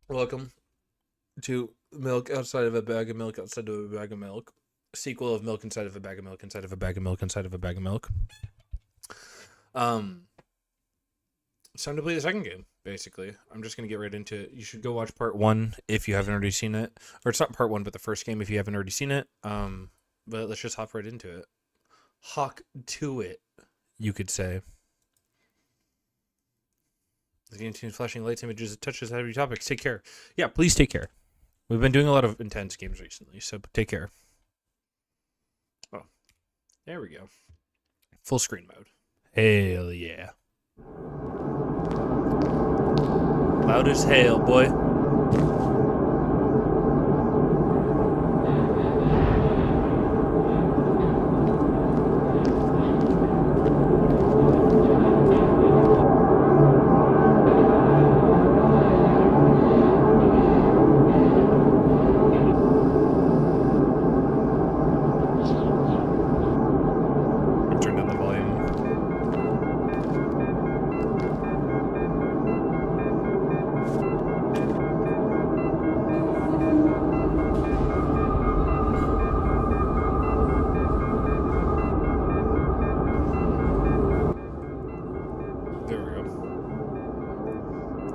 Welcome to Milk Outside of a Bag of Milk Outside of a Bag of Milk. Sequel of Milk Inside of a Bag of Milk Inside of a Bag of Milk Inside of a Bag of Milk. Um, it's time to play the second game, basically. I'm just going to get right into it. You should go watch part one if you haven't already seen it. Or it's not part one, but the first game if you haven't already seen it. But let's just hop right into it. Hawk to it, you could say. The game team's flashing lights, images, it touches heavy topics. Take care. Yeah, please take care. We've been doing a lot of intense games recently, so take care. Oh, there we go. Full screen mode. Hell yeah. Loud as hail, boy. Turn down the volume. There we go.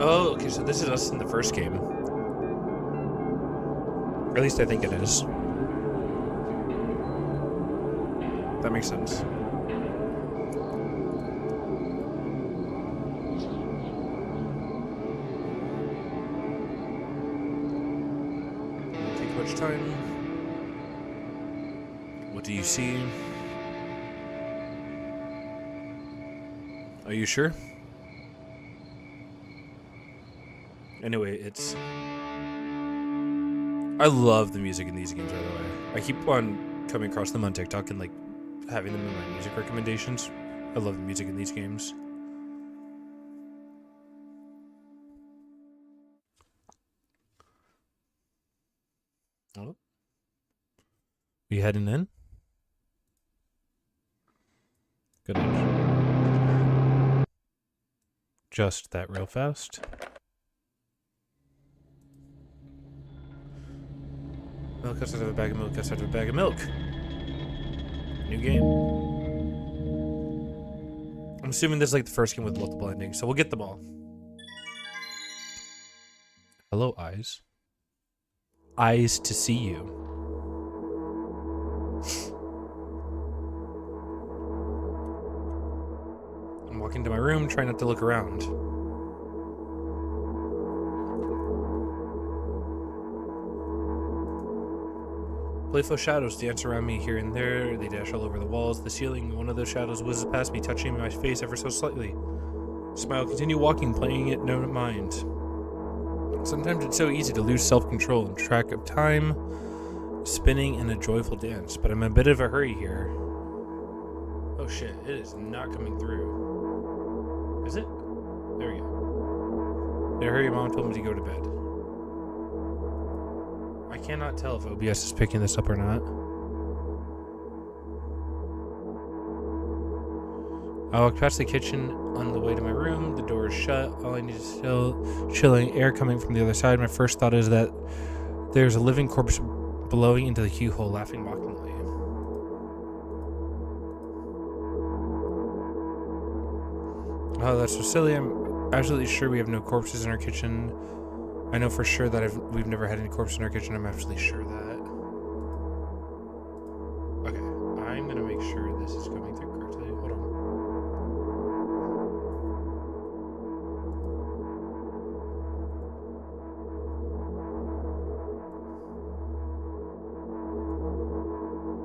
Oh, okay, so this is us in the first game. Or at least I think it is. That makes sense. Won't take much time. What do you see? Are you sure? Anyway, it's... I love the music in these games, by the way. I keep on coming across them on TikTok and, like, having them in my music recommendations. I love the music in these games. Oh. We heading in? Good night. Just that real fast. Milk outside of a bag of milk outside of a bag of milk. New game. I'm assuming this is like the first game with multiple endings, so we'll get them all. Hello, eyes. Eyes to see you. I'm walking to my room, trying not to look around. Playful shadows dance around me here and there. They dash all over the walls, the ceiling. One of those shadows whizzes past me, touching my face ever so slightly. Smile, continue walking, playing it, no mind. Sometimes it's so easy to lose self-control and track of time, spinning in a joyful dance, but I'm in a bit of a hurry here. Oh shit, it is not coming through. Is it? There we go. In a hurry, Mom told me to go to bed. I cannot tell if OBS is picking this up or not. I walked past the kitchen on the way to my room. The door is shut. All I need is chilling air coming from the other side. My first thought is that there's a living corpse blowing into the keyhole, laughing mockingly. Oh, that's so silly. I'm absolutely sure we have no corpses in our kitchen. I know for sure that we've never had any corpses in our kitchen. I'm absolutely sure that. Okay, I'm gonna make sure this is coming through correctly. Hold on.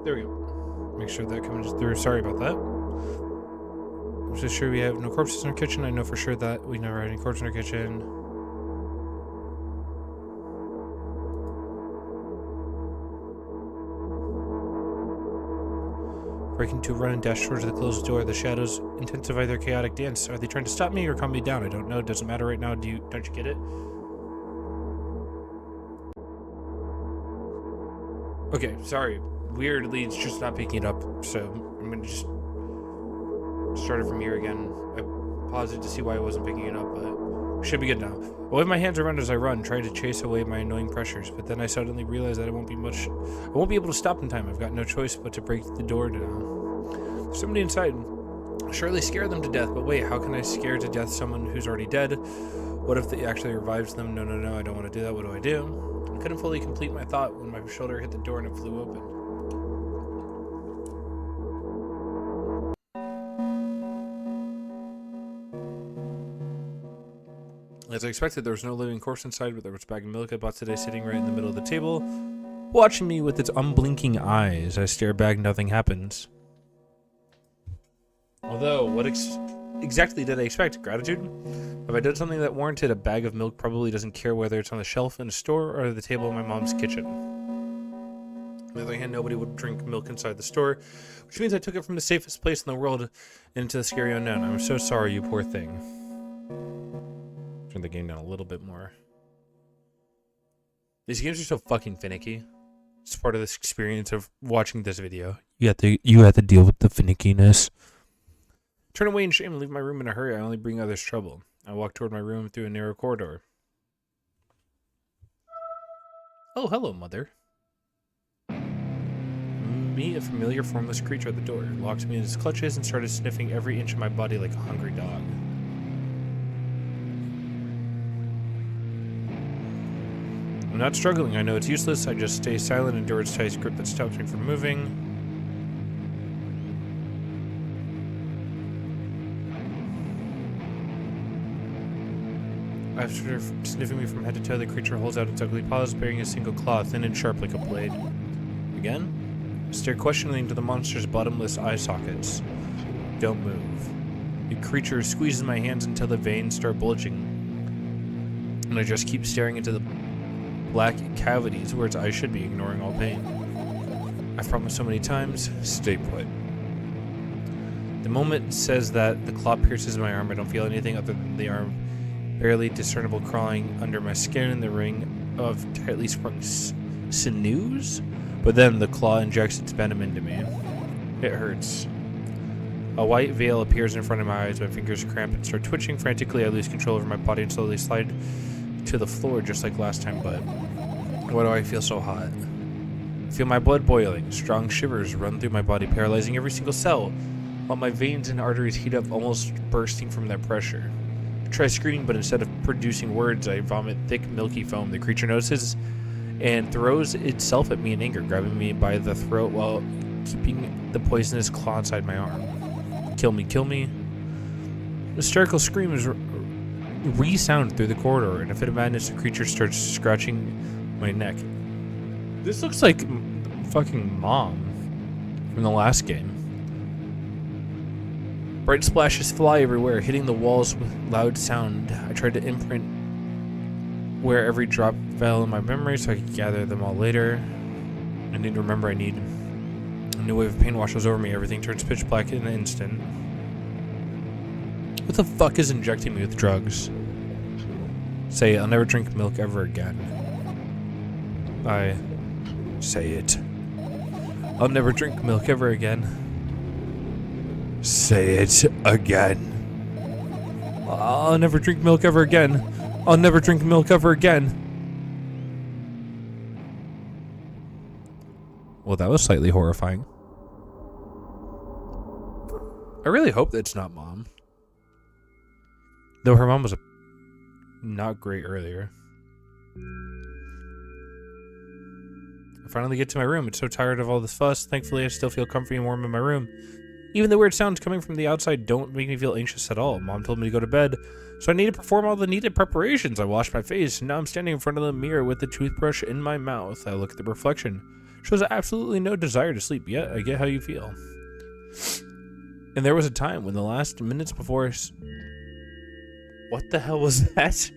There we go. Make sure that comes through. Sorry about that. I'm just sure we have no corpses in our kitchen. I know for sure that we never had any corpses in our kitchen. Breaking to run and dash towards the closed door. The shadows intensify their chaotic dance. Are they trying to stop me or calm me down? I don't know. It doesn't matter right now. Don't you get it? Okay, sorry. Weirdly, it's just not picking it up. So I'm gonna just start it from here again. I paused it to see why I wasn't picking it up, but Should be good now. I wave my hands around as I run, trying to chase away my annoying pressures, but then I suddenly realize that I won't be able to stop in time. I've got no choice but to break the door now. There's somebody inside. Surely scare them to death, but wait, how can I scare to death someone who's already dead? What if it actually revives them? No, I don't want to do that. What do I do? I couldn't fully complete my thought when my shoulder hit the door and it flew open. As I expected, there was no living corpse inside, but there was a bag of milk I bought today sitting right in the middle of the table, watching me with its unblinking eyes. I stare back, nothing happens. Although, what exactly did I expect? Gratitude? Have I done something that warranted? A bag of milk probably doesn't care whether it's on the shelf in a store or the table in my mom's kitchen. On the other hand, nobody would drink milk inside the store, which means I took it from the safest place in the world into the scary unknown. I'm so sorry, you poor thing. Turn the game down a little bit more. These games are so fucking finicky. It's part of this experience of watching this video. You have to deal with the finickiness. Turn away in shame and leave my room in a hurry. I only bring others trouble. I walk toward my room through a narrow corridor. Oh, hello, mother. Meet a familiar formless creature at the door. It locked me in his clutches and started sniffing every inch of my body like a hungry dog. I'm not struggling. I know it's useless. I just stay silent and endure its tight grip that stops me from moving. After sniffing me from head to toe, the creature holds out its ugly paws, bearing a single claw, thin and sharp like a blade. Again? I stare questioningly into the monster's bottomless eye sockets. Don't move. The creature squeezes my hands until the veins start bulging, and I just keep staring into the black cavities where its eyes should be, ignoring all pain. I've promised so many times, stay put. The moment it says that, the claw pierces my arm. I don't feel anything other than the arm barely discernible crawling under my skin in the ring of tightly sprung sinews, but then the claw injects its venom into me. It hurts. A white veil appears in front of my eyes, my fingers cramp and start twitching frantically. I lose control over my body and slowly slide to the floor just like last time, but why do I feel so hot? I feel my blood boiling, strong shivers run through my body, paralyzing every single cell, while my veins and arteries heat up, almost bursting from their pressure. I try screaming, but instead of producing words, I vomit thick, milky foam. The creature notices and throws itself at me in anger, grabbing me by the throat while keeping the poisonous claw inside my arm. Kill me, kill me. A hysterical scream is resound through the corridor. In a fit of madness, the creature starts scratching my neck. This looks like fucking Mom from the last game. Bright splashes fly everywhere, hitting the walls with loud sound. I tried to imprint where every drop fell in my memory so I could gather them all later. I need to remember I need. A new wave of pain washes over me. Everything turns pitch black in an instant. What the fuck is injecting me with drugs? Say it. I'll never drink milk ever again. I say it. I'll never drink milk ever again. Say it again. I'll never drink milk ever again. I'll never drink milk ever again. Well, that was slightly horrifying. I really hope that's not Mom. Though her mom was not great earlier. I finally get to my room. I'm so tired of all this fuss. Thankfully, I still feel comfy and warm in my room. Even the weird sounds coming from the outside don't make me feel anxious at all. Mom told me to go to bed, so I need to perform all the needed preparations. I washed my face, and now I'm standing in front of the mirror with the toothbrush in my mouth. I look at the reflection. Shows absolutely no desire to sleep yet. I get how you feel. And there was a time when the last minutes before... What the hell was that?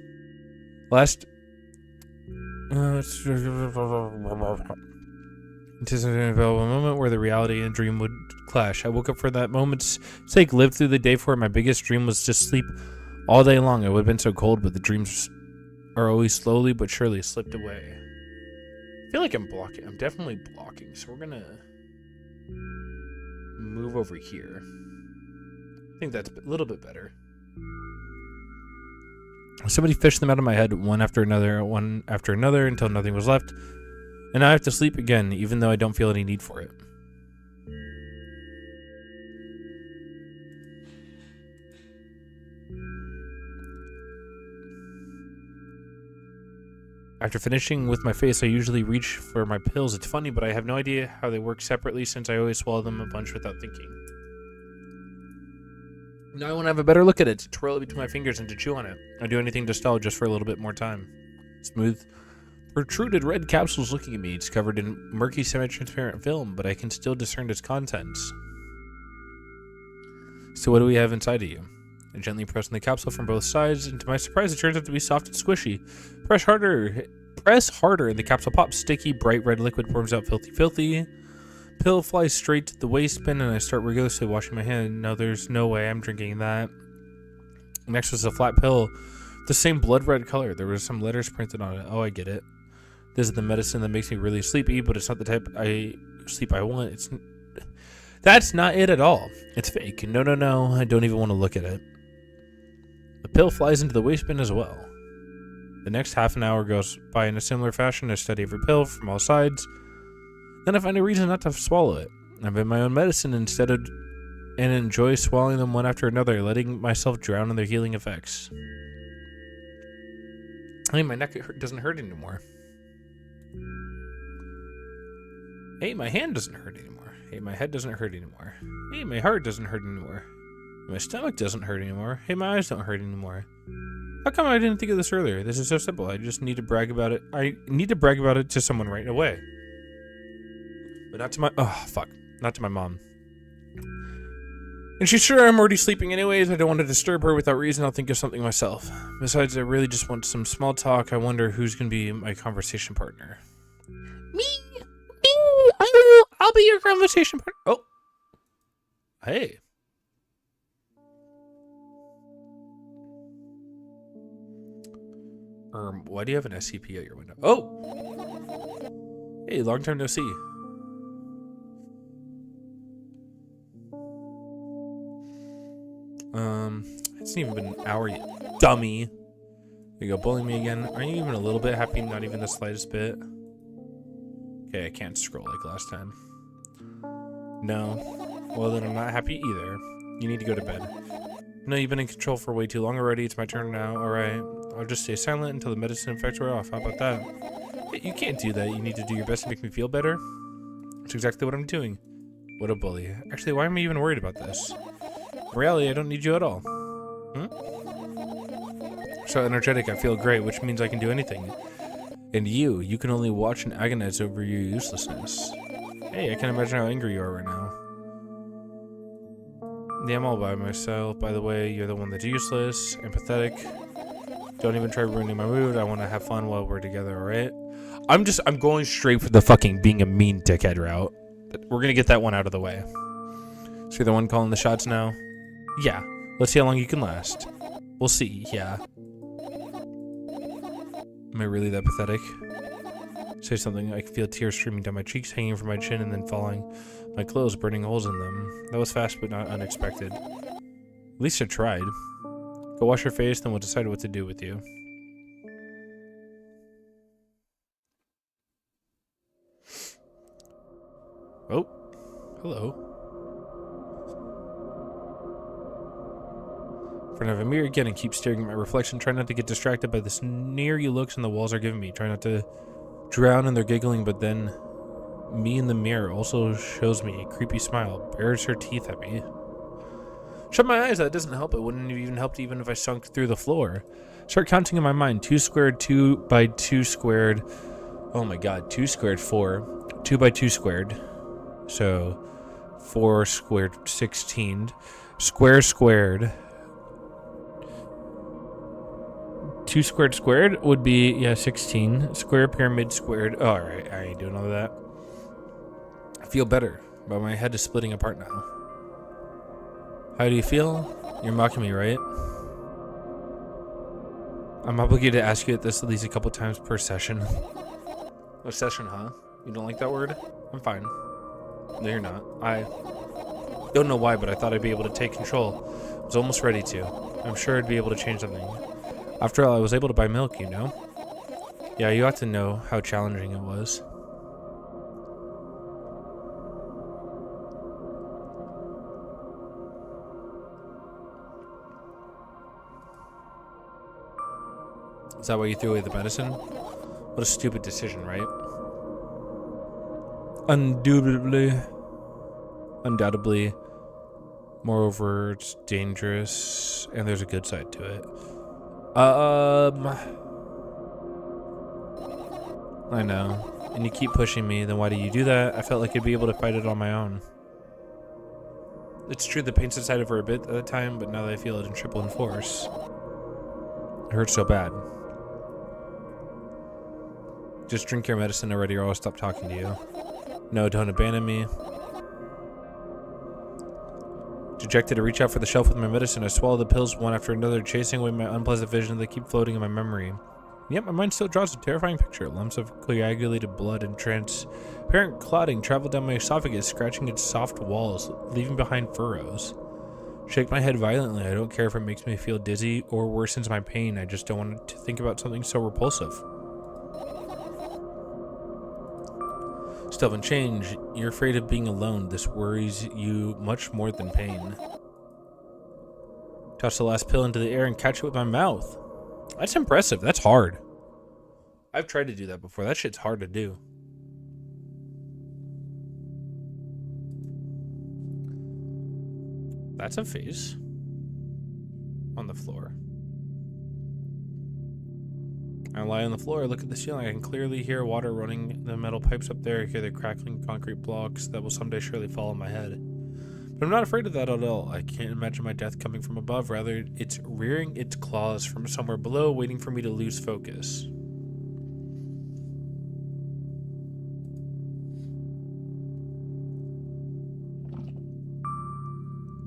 Anticipating a moment where the reality and dream would clash. I woke up for that moment's sake, lived through the day for it. My biggest dream was to sleep all day long. It would have been so cold, but the dreams are always slowly but surely slipped away. I feel like I'm blocking. I'm definitely blocking, so we're gonna move over here. I think that's a little bit better. Somebody fished them out of my head one after another, until nothing was left. And I have to sleep again, even though I don't feel any need for it. After finishing with my face, I usually reach for my pills. It's funny, but I have no idea how they work separately since I always swallow them a bunch without thinking. Now I want to have a better look at it, to twirl it between my fingers and to chew on it. I'd do anything to stall just for a little bit more time. Smooth, protruded red capsules looking at me. It's covered in murky, semi-transparent film, but I can still discern its contents. So what do we have inside of you? I gently press on the capsule from both sides, and to my surprise, it turns out to be soft and squishy. Press harder, and the capsule pops. Sticky, bright red liquid forms out filthy. Pill flies straight to the waste bin, and I start rigorously washing my hand. No, there's no way I'm drinking that. Next was a flat pill, the same blood red color. There were some letters printed on it. Oh, I get it. This is the medicine that makes me really sleepy, but it's not the type of sleep I want. That's not it at all. It's fake. No, I don't even want to look at it. The pill flies into the waste bin as well. The next half an hour goes by in a similar fashion. I study every pill from all sides. Then I find a reason not to swallow it. I've been my own medicine and enjoy swallowing them one after another, letting myself drown in their healing effects. Hey, my neck doesn't hurt anymore. Hey, my hand doesn't hurt anymore. Hey, my head doesn't hurt anymore. Hey, my heart doesn't hurt anymore. My stomach doesn't hurt anymore. Hey, my eyes don't hurt anymore. How come I didn't think of this earlier? This is so simple. I just need to brag about it. I need to brag about it to someone right away. But not to my... Oh, fuck. Not to my mom. And she's sure I'm already sleeping anyways. I don't want to disturb her without reason. I'll think of something myself. Besides, I really just want some small talk. I wonder who's going to be my conversation partner. Me! I'll be your conversation partner. Oh. Hey. Why do you have an SCP at your window? Oh! Hey, long time no see. It's not even been an hour yet. Dummy! There you go, bullying me again. Are you even a little bit happy? Not even the slightest bit? Okay, I can't scroll like last time. No. Well, then I'm not happy either. You need to go to bed. No, you've been in control for way too long already. It's my turn now. Alright. I'll just stay silent until the medicine effects wear off. How about that? Hey, you can't do that. You need to do your best to make me feel better. That's exactly what I'm doing. What a bully. Actually, why am I even worried about this? In reality, I don't need you at all. So energetic, I feel great, which means I can do anything. And you can only watch and agonize over your uselessness. Hey, I can imagine how angry you are right now. Yeah, I'm all by myself. By the way, you're the one that's useless and pathetic. Don't even try ruining my mood. I want to have fun while we're together, alright? I'm going straight for the fucking being a mean dickhead route. We're gonna get that one out of the way. So you're the one calling the shots now? Yeah. Let's see how long you can last. We'll see, yeah. Am I really that pathetic? Say something. I can feel tears streaming down my cheeks, hanging from my chin, and then falling. My clothes burning holes in them. That was fast, but not unexpected. At least I tried. Go wash your face, then we'll decide what to do with you. Oh. Hello. In front of a mirror again and keep staring at my reflection. Try not to get distracted by the sneery looks and the walls are giving me. Try not to drown in their giggling, but then me in the mirror also shows me a creepy smile. Bares her teeth at me. Shut my eyes, that doesn't help. It wouldn't have even helped even if I sunk through the floor. Start counting in my mind. 2 squared, 2 by 2 squared. Oh my god, 2 squared, 4. 2 by 2 squared. So, 4 squared, 16. Square squared. 2 squared squared would be, yeah, 16. Square pyramid squared. Oh, alright, I ain't doing all of that. I feel better, but my head is splitting apart now. How do you feel? You're mocking me, right? I'm obligated to ask you this at least a couple times per session. A session, huh? You don't like that word? I'm fine. No, you're not. I don't know why, but I thought I'd be able to take control. I was almost ready to. I'm sure I'd be able to change something. After all, I was able to buy milk, you know? Yeah, you ought to know how challenging it was. Is that why you threw away the medicine? What a stupid decision, right? Undoubtedly. Moreover, it's dangerous, and there's a good side to it. I know. And you keep pushing me, then why do you do that? I felt like I'd be able to fight it on my own. It's true, the pain subsided for a bit at the time, but now that I feel it in triple in force, it hurts so bad. Just drink your medicine already or I'll stop talking to you. No, don't abandon me. Dejected, I reach out for the shelf with my medicine. I swallow the pills one after another, chasing away my unpleasant visions that keep floating in my memory. Yet my mind still draws a terrifying picture. Lumps of coagulated blood and transparent clotting travel down my esophagus, scratching its soft walls, leaving behind furrows. Shake my head violently. I don't care if it makes me feel dizzy or worsens my pain. I just don't want to think about something so repulsive. Still haven't changed. You're afraid of being alone. This worries you much more than pain. Toss the last pill into the air and catch it with my mouth. That's impressive. That's hard. I've tried to do that before. That shit's hard to do. That's a face on the floor. I lie on the floor, look at the ceiling. I can clearly hear water running the metal pipes up there. I hear the crackling concrete blocks that will someday surely fall on my head. But I'm not afraid of that at all. I can't imagine my death coming from above. Rather, it's rearing its claws from somewhere below, waiting for me to lose focus. Do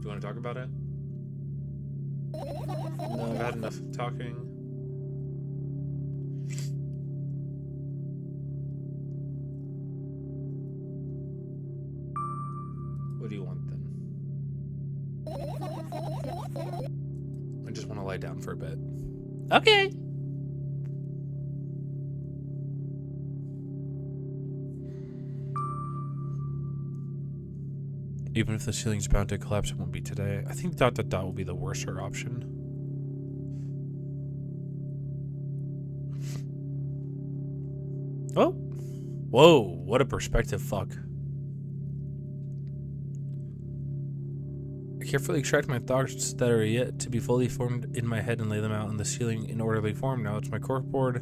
you want to talk about it? No, I've had enough talking. What do you want then? I just want to lie down for a bit. Okay. Even if the ceiling's bound to collapse, it won't be today. I think ... will be the worser option. Oh. Whoa, what a perspective, fuck. I carefully extract my thoughts that are yet to be fully formed in my head and lay them out on the ceiling in orderly form. Now it's my corkboard.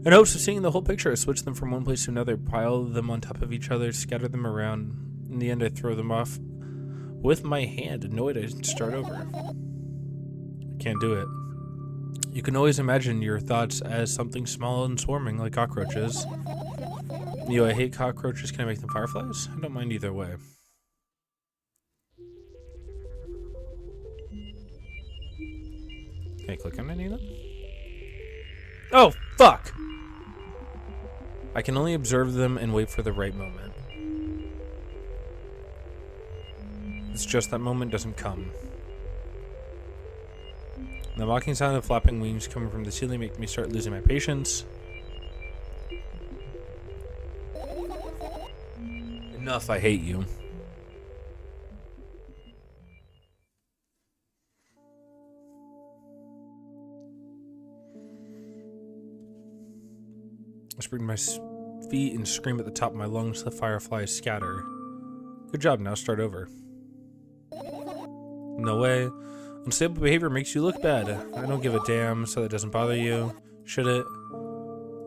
In hopes of seeing the whole picture, I switch them from one place to another, pile them on top of each other, scatter them around. In the end, I throw them off with my hand, annoyed I start over. I can't do it. You can always imagine your thoughts as something small and swarming like cockroaches. Yo, I hate cockroaches. Can I make them fireflies? I don't mind either way. Can I click on any of them? Oh, fuck! I can only observe them and wait for the right moment. It's just that moment doesn't come. The mocking sound of flapping wings coming from the ceiling make me start losing my patience. Enough, I hate you. I spring my feet and scream at the top of my lungs. The fireflies scatter. Good job, now start over. No way. Unstable behavior makes you look bad. I don't give a damn, so that doesn't bother you. Should it?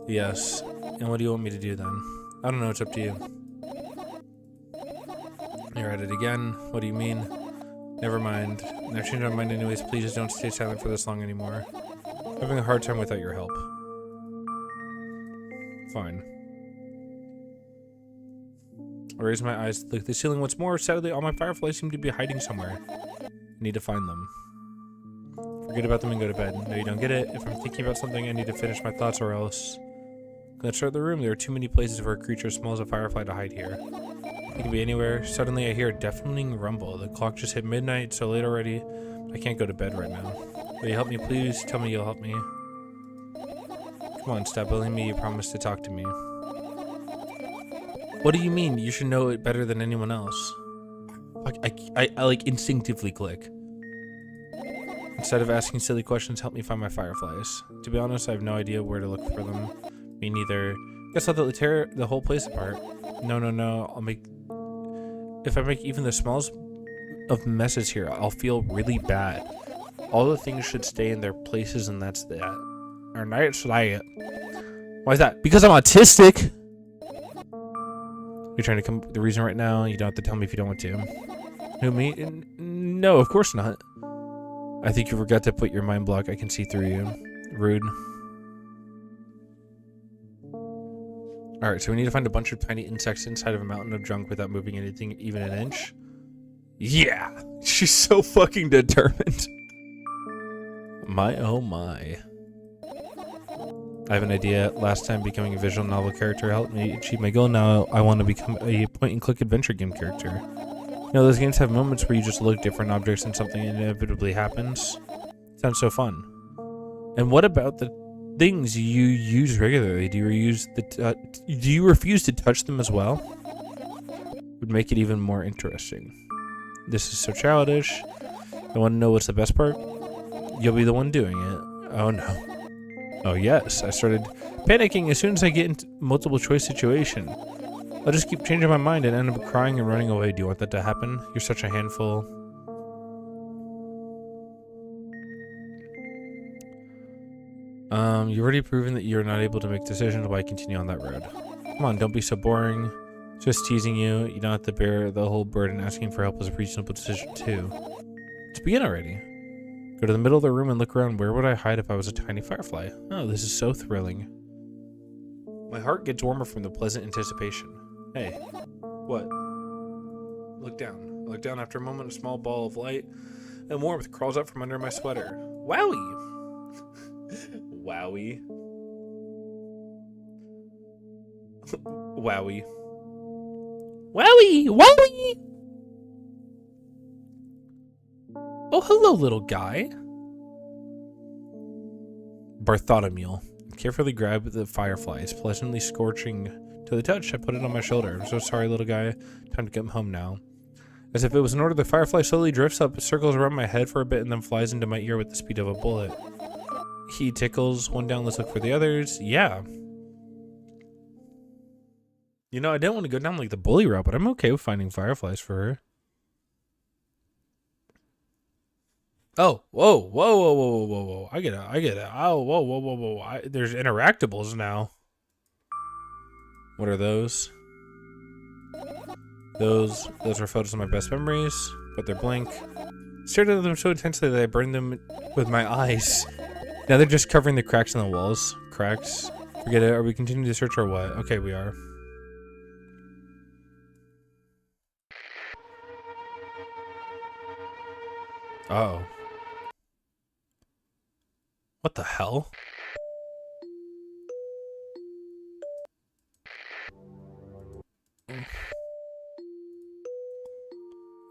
Yes. And what do you want me to do then? I don't know, it's up to you. You're at it again. What do you mean? Never mind. I've changed my mind anyways. Please don't stay silent for this long anymore. I'm having a hard time without your help. Fine. I raise my eyes, look at the ceiling once more. Sadly, all my fireflies seem to be hiding somewhere. I need to find them. Forget about them and go to bed. No, you don't get it. If I'm thinking about something, I need to finish my thoughts or else. Let's start the room. There are too many places for a creature as small as a firefly to hide here. It can be anywhere. Suddenly, I hear a deafening rumble. The clock just hit midnight, so late already. I can't go to bed right now. Will you help me, please? Tell me you'll help me. Come on, stop bullying me. You promised to talk to me. What do you mean? You should know it better than anyone else. I like instinctively click. Instead of asking silly questions, help me find my fireflies. To be honest, I have no idea where to look for them. Me neither. Guess I'll tear the whole place apart. No. If I make even the smallest of messes here, I'll feel really bad. All the things should stay in their places, and that's that. Or that's that. Why is that? Because I'm autistic. You're trying to come up with the reason right now. You don't have to tell me if you don't want to. Who, me? No, of course not. I think you forgot to put your mind block. I can see through you. Rude. Alright, so we need to find a bunch of tiny insects inside of a mountain of junk without moving anything even an inch. Yeah! She's so fucking determined. My oh my. I have an idea. Last time becoming a visual novel character helped me achieve my goal. Now I want to become a point-and-click adventure game character. You know, those games have moments where you just look at different objects and something inevitably happens. Sounds so fun. And what about the things you use regularly? Do you refuse to touch them as well? Would make it even more interesting. This is so childish. I want to know what's the best part? You'll be the one doing it. Oh no. Oh yes, I started panicking as soon as I get into multiple choice situation. I'll just keep changing my mind and end up crying and running away. Do you want that to happen? You're such a handful. You've already proven that you're not able to make decisions. Why continue on that road? Come on, don't be so boring. Just teasing you. You don't have to bear the whole burden. Asking for help is a reasonable decision too. Let's begin already. Go to the middle of the room and look around. Where would I hide if I was a tiny firefly? Oh, this is so thrilling. My heart gets warmer from the pleasant anticipation. Hey, what? Look down. Look down. After a moment, a small ball of light and warmth crawls up from under my sweater. Wowie! Wowie. Wowie. Wowie! Wowie! Oh, hello, little guy. Bartholomew. Carefully grab the firefly. It's pleasantly scorching to the touch. I put it on my shoulder. I'm so sorry, little guy. Time to get home now. As if it was an order, the firefly slowly drifts up, circles around my head for a bit, and then flies into my ear with the speed of a bullet. He tickles. One down, let's look for the others. Yeah. You know, I didn't want to go down like the bully route, but I'm okay with finding fireflies for her. Oh, whoa. I get it. Oh, whoa. There's interactables now. What are those? Those are photos of my best memories, but they're blank. Stared at them so intensely that I burned them with my eyes. Now they're just covering the cracks in the walls. Cracks. Forget it. Are we continuing to search or what? Okay, we are. Uh-oh. What the hell? I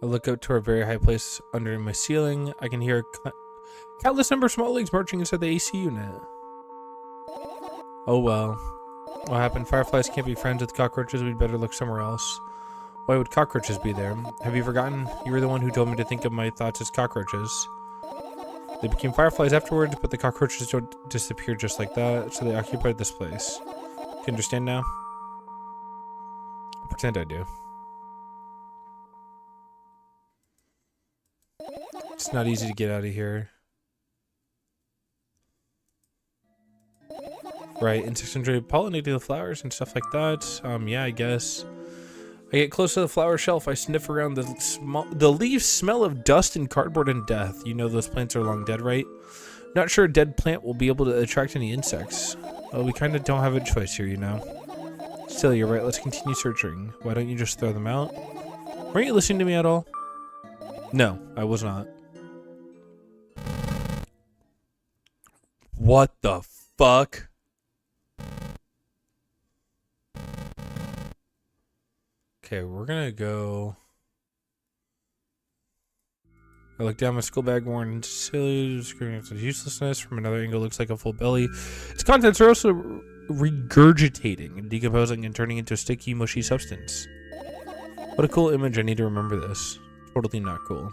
look out to a very high place under my ceiling. I can hear a countless number of small legs marching inside the AC unit. Oh well. What happened? Fireflies can't be friends with cockroaches. We'd better look somewhere else. Why would cockroaches be there? Have you forgotten? You were the one who told me to think of my thoughts as cockroaches. They became fireflies afterwards, but the cockroaches don't disappear just like that, so they occupied this place. Do you understand now? I'll pretend I do. It's not easy to get out of here. Right, insects enjoy pollinating the flowers and stuff like that. Yeah, I guess. I get close to the flower shelf. I sniff around. The leaves smell of dust and cardboard and death. You know those plants are long dead, right? Not sure a dead plant will be able to attract any insects. Well, we kind of don't have a choice here, you know. Still, you're right. Let's continue searching. Why don't you just throw them out? Weren't you listening to me at all? No, I was not. What the fuck? Okay, we're gonna go... I look down, my school bag worn into silly, screaming at its uselessness. From another angle, looks like a full belly. Its contents are also regurgitating and decomposing and turning into a sticky, mushy substance. What a cool image. I need to remember this. Totally not cool.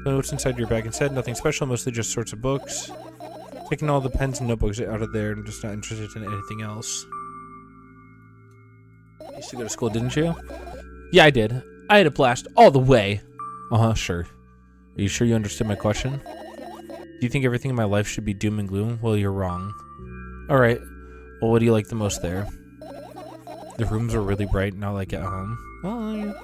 Know what's inside your bag instead? Nothing special, mostly just sorts of books. Taking all the pens and notebooks out of there. I'm just not interested in anything else. You used to go to school, didn't you? Yeah, I did. I had a blast all the way. Sure. Are you sure you understood my question? Do you think everything in my life should be doom and gloom? Well, you're wrong. Alright. Well, what do you like the most there? The rooms were really bright, not like at home. Well,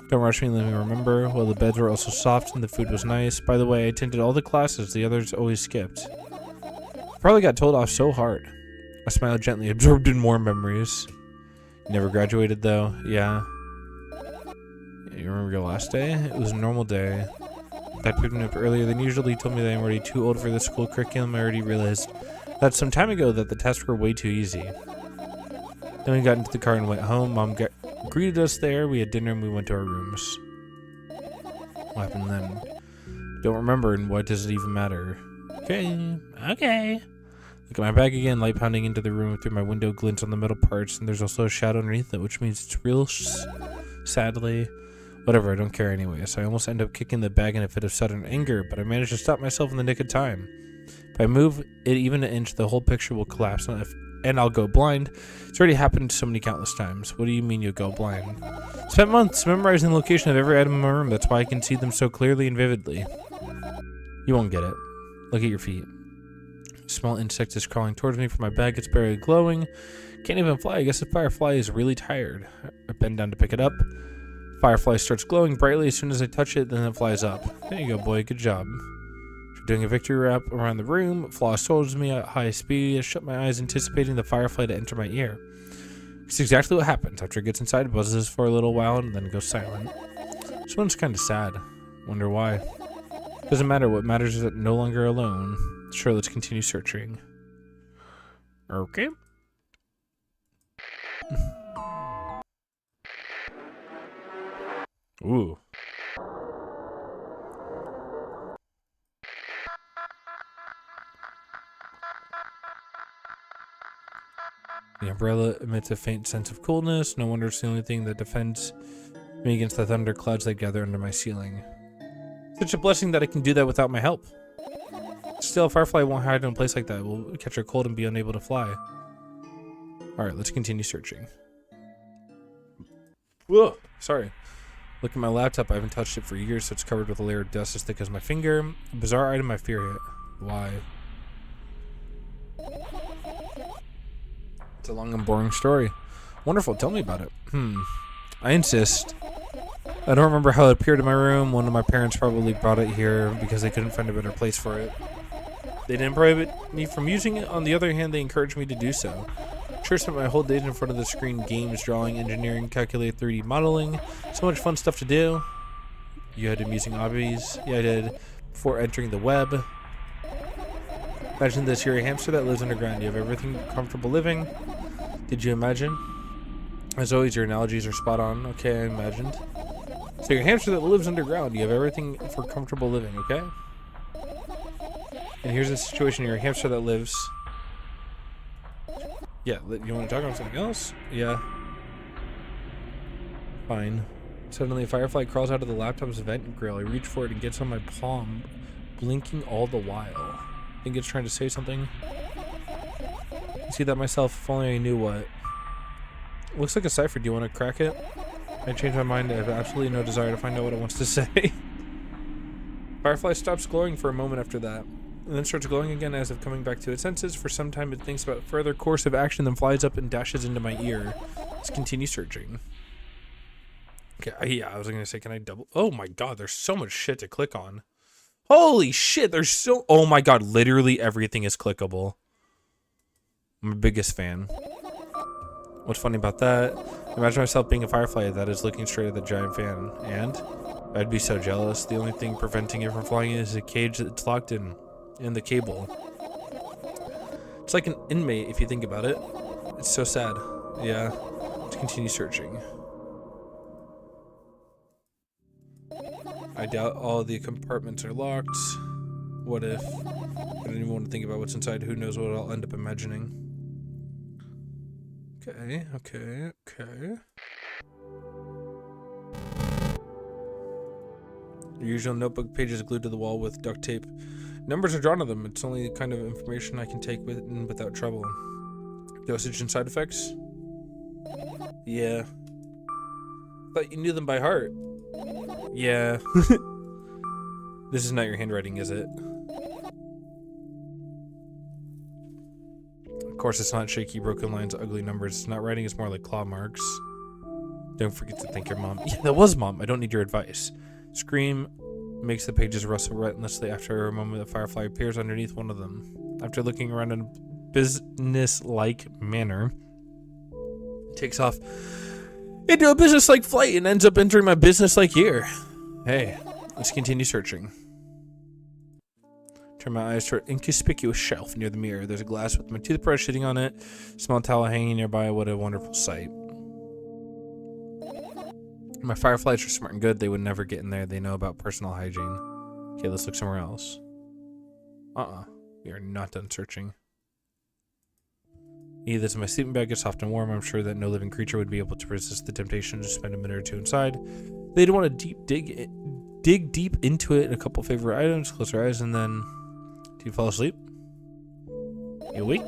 don't rush me, let me remember. Well, the beds were also soft and the food was nice. By the way, I attended all the classes the others always skipped. Probably got told off so hard. I smiled gently, absorbed in more memories. You never graduated, though? Yeah. You remember your last day? It was a normal day. I picked me up earlier than usual. He told me that I'm already too old for the school curriculum. I already realized that some time ago that the tests were way too easy. Then we got into the car and went home. Mom greeted us there. We had dinner and we went to our rooms. What happened then? Don't remember, and what does it even matter? Okay. Look at my bag again, light pounding into the room through my window, glints on the metal parts, and there's also a shadow underneath it, which means it's real, sadly. Whatever, I don't care anyway, so I almost end up kicking the bag in a fit of sudden anger, but I managed to stop myself in the nick of time. If I move it even an inch, the whole picture will collapse, and I'll go blind. It's already happened so many countless times. What do you mean you'll go blind? Spent months memorizing the location of every item in my room, that's why I can see them so clearly and vividly. You won't get it. Look at your feet. A small insect is crawling towards me from my bag, it's barely glowing. Can't even fly, I guess the firefly is really tired. I bend down to pick it up. Firefly starts glowing brightly as soon as I touch it, then it flies up. There you go, boy. Good job. After doing a victory wrap around the room, flies towards me at high speed. I shut my eyes, anticipating the firefly to enter my ear. It's exactly what happens. After it gets inside, it buzzes for a little while and then goes silent. This one's kind of sad. Wonder why. Doesn't matter. What matters is that I'm no longer alone. Sure, let's continue searching. Okay. Ooh. The umbrella emits a faint sense of coolness. No wonder it's the only thing that defends me against the thunderclouds that gather under my ceiling. Such a blessing that I can do that without my help. Still, a firefly won't hide in a place like that. We'll catch a cold and be unable to fly. Alright, let's continue searching. Whoa! Sorry. Look at my laptop. I haven't touched it for years, so it's covered with a layer of dust as thick as my finger. A bizarre item I fear it. Why? It's a long and boring story. Wonderful. Tell me about it. I insist. I don't remember how it appeared in my room. One of my parents probably brought it here because they couldn't find a better place for it. They didn't prohibit me from using it. On the other hand, they encouraged me to do so. Sure, spent my whole days in front of the screen, games, drawing, engineering, calculated 3D modeling. So much fun stuff to do. You had amusing hobbies. Yeah, I did. Before entering the web. Imagine this. You're a hamster that lives underground. You have everything comfortable living. Did you imagine? As always, your analogies are spot on. Okay, I imagined. So you're a hamster that lives underground. You have everything for comfortable living, okay? And here's a situation. You're a hamster that lives... Yeah, you want to talk about something else? Yeah. Fine. Suddenly, a firefly crawls out of the laptop's vent grill. I reach for it and gets on my palm, blinking all the while. Think it's trying to say something? I see that myself, if only I knew what. Looks like a cipher. Do you want to crack it? I changed my mind. I have absolutely no desire to find out what it wants to say. Firefly stops glowing for a moment after that, and then starts glowing again as if coming back to its senses. For some time it thinks about further course of action, then flies up and dashes into my ear. Let's continue searching. Okay, yeah, I was gonna say, can I double... Oh my god, there's so much shit to click on. Holy shit, there's so... Oh my god, literally everything is clickable. I'm a biggest fan. What's funny about that? Imagine myself being a firefly that is looking straight at the giant fan. And? I'd be so jealous. The only thing preventing it from flying is a cage that's locked in the cable. It's like an inmate if you think about it. It's so sad. Yeah. Let's continue searching. I doubt all the compartments are locked. What if? I don't even want to think about what's inside. Who knows what I'll end up imagining. Okay. Your usual notebook pages glued to the wall with duct tape. Numbers are drawn to them. It's only the kind of information I can take without trouble. Dosage and side effects? Yeah. Thought you knew them by heart. Yeah. This is not your handwriting, is it? Of course, it's not shaky, broken lines, ugly numbers. It's not writing, it's more like claw marks. Don't forget to thank your mom. Yeah, that was mom. I don't need your advice. Scream makes the pages rustle relentlessly. After a moment, the firefly appears underneath one of them. After looking around in a business-like manner, it takes off into a business-like flight and ends up entering my business-like ear. Hey, let's continue searching. Turn my eyes toward an inconspicuous shelf near the mirror. There's a glass with my toothbrush sitting on it. Small towel hanging nearby. What a wonderful sight. My fireflies are smart and good. They would never get in there. They know about personal hygiene. Okay, let's look somewhere else. We are not done searching. Either as my sleeping bag is soft and warm, I'm sure that no living creature would be able to resist the temptation to spend a minute or two inside. They'd want to dig deep into it. A couple favorite items, close your eyes, and then... Do you fall asleep? You awake?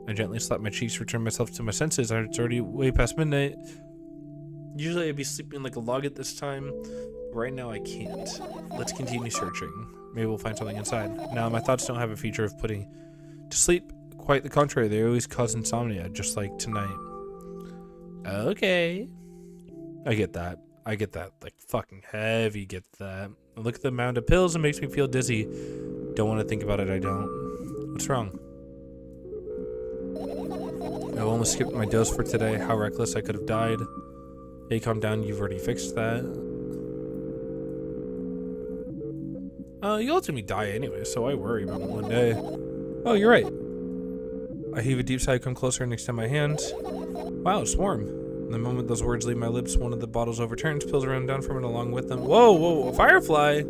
I gently slap my cheeks, return myself to my senses. It's already way past midnight. Usually I'd be sleeping like a log at this time. Right now I can't. Let's continue searching. Maybe we'll find something inside. Now, my thoughts don't have a feature of putting to sleep. Quite the contrary. They always cause insomnia, just like tonight. Okay. I get that. Like, fucking heavy get that. I look at the mound of pills and makes me feel dizzy. Don't want to think about it, I don't. What's wrong? I've only skipped my dose for today. How reckless, I could have died. Hey, calm down, you've already fixed that. You'll ultimately die anyway, so I worry about it one day. Oh, you're right. I heave a deep sigh, come closer and extend my hand. Wow, it's warm. The moment those words leave my lips, one of the bottles overturns, pills run down from it along with them. Whoa, a firefly!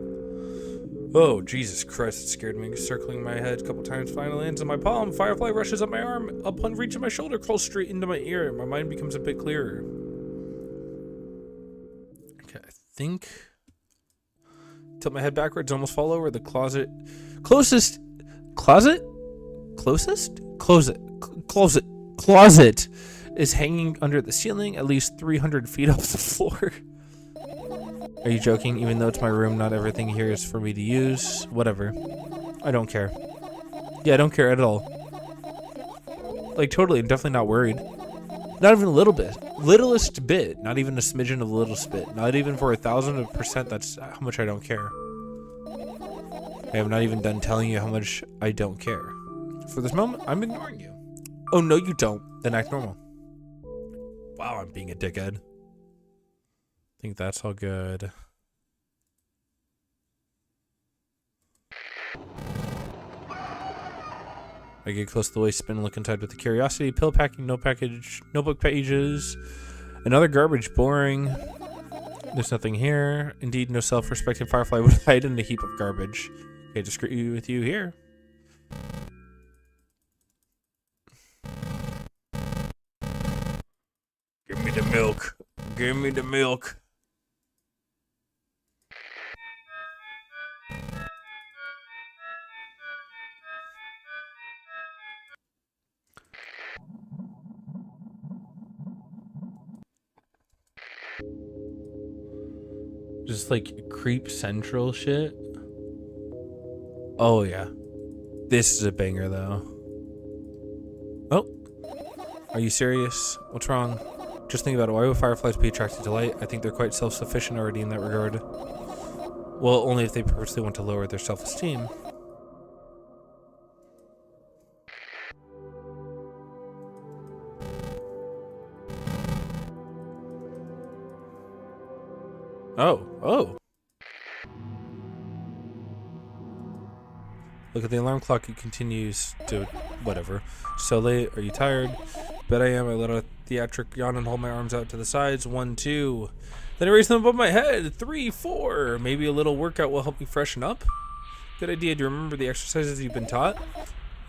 Oh, Jesus Christ, it scared me. Circling my head a couple times, finally lands on my palm. Firefly rushes up my arm. Upon reaching my shoulder, crawls straight into my ear. My mind becomes a bit clearer. Okay, I think... Tilt my head backwards, almost fall over. The closet... Closet is hanging under the ceiling, at least 300 feet off the floor. Are you joking? Even though it's my room, not everything here is for me to use. Whatever. I don't care. Yeah, I don't care at all. Like, totally, I'm definitely not worried. Not even a little bit. Littlest bit. Not even a smidgen of a little bit. Not even for 1,000%, that's how much I don't care. I have not even done telling you how much I don't care. For this moment, I'm ignoring you. Oh, no, you don't. Then act normal. Wow, I'm being a dickhead. I think that's all good. I get close to the waist, spin, and look inside with curiosity. Pill packing, notebook pages, another garbage, boring. There's nothing here. Indeed, no self-respecting firefly would hide in a heap of garbage. Okay, discreet with you here. Give me the milk. Give me the milk. Just like creep central shit. Oh yeah. This is a banger though. Oh. Are you serious? What's wrong? Just think about it. Why would fireflies be attracted to light? I think they're quite self-sufficient already in that regard. Well, only if they purposely want to lower their self-esteem. Oh. Look at the alarm clock. It continues to whatever. So late. Are you tired? Bet I am. I let out a theatric yawn and hold my arms out to the sides. 1, 2. Then I raise them above my head. 3, 4. Maybe a little workout will help me freshen up. Good idea. Do you remember the exercises you've been taught? I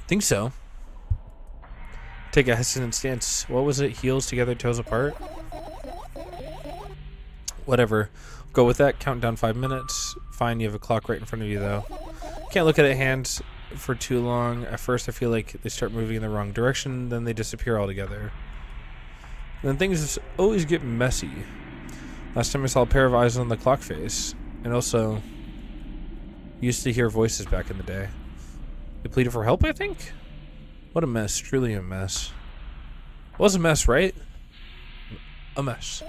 think so. Take a hesitant stance. What was it? Heels together, toes apart? Whatever. Go with that. Count down 5 minutes. Fine, you have a clock right in front of you, though. Can't look at it hands for too long. At first, I feel like they start moving in the wrong direction, then they disappear altogether. And then things always get messy. Last time I saw a pair of eyes on the clock face. And also, used to hear voices back in the day. They pleaded for help, I think? What a mess. Truly a mess. It was a mess, right? A mess.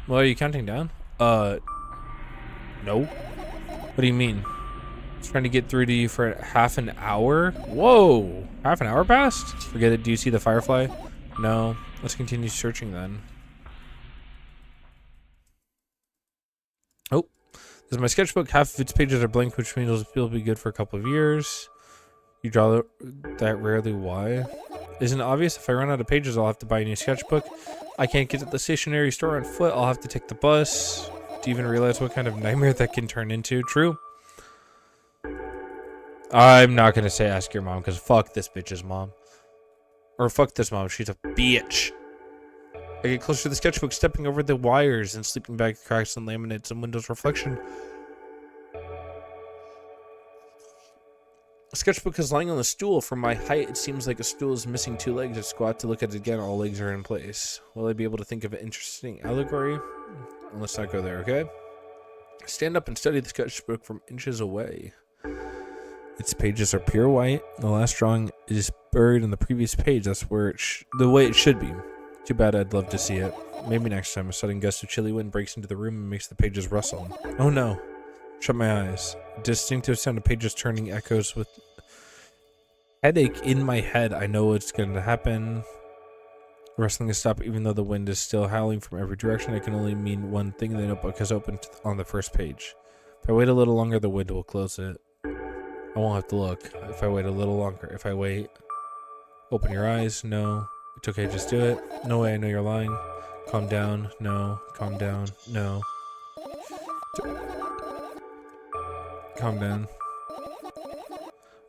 Well, are you counting down? No. What do you mean? Trying to get through to you for half an hour? Whoa! Half an hour passed? Forget it. Do you see the firefly? No. Let's continue searching then. Oh. This is my sketchbook. Half of its pages are blank, which means it'll be good for a couple of years. You draw that rarely. Why? Isn't it obvious? If I run out of pages, I'll have to buy a new sketchbook. I can't get to the stationery store on foot. I'll have to take the bus. Do you even realize what kind of nightmare that can turn into? True. I'm not going to say ask your mom, because fuck this bitch's mom. Or fuck this mom. She's a bitch. I get closer to the sketchbook, stepping over the wires and sleeping back cracks and laminates and windows reflection. The sketchbook is lying on the stool. From my height, it seems like a stool is missing 2 legs. I squat to look at it again. All legs are in place. Will I be able to think of an interesting allegory? Let's not go there, okay? Stand up and study the sketchbook from inches away. Its pages are pure white. The last drawing is buried in the previous page. That's where the way it should be. Too bad. I'd love to see it. Maybe next time. A sudden gust of chilly wind breaks into the room and makes the pages rustle. Oh no. Shut my eyes. A distinctive sound of pages turning echoes with headache in my head. I know it's going to happen. Rustling has stopped even though the wind is still howling from every direction. It can only mean one thing. The notebook has opened on the first page. If I wait a little longer, the wind will close it. I won't have to look. If I wait a little longer. If I wait. Open your eyes. No. It's okay. Just do it. No way. I know you're lying. Calm down. No. Calm down. No. Calm down.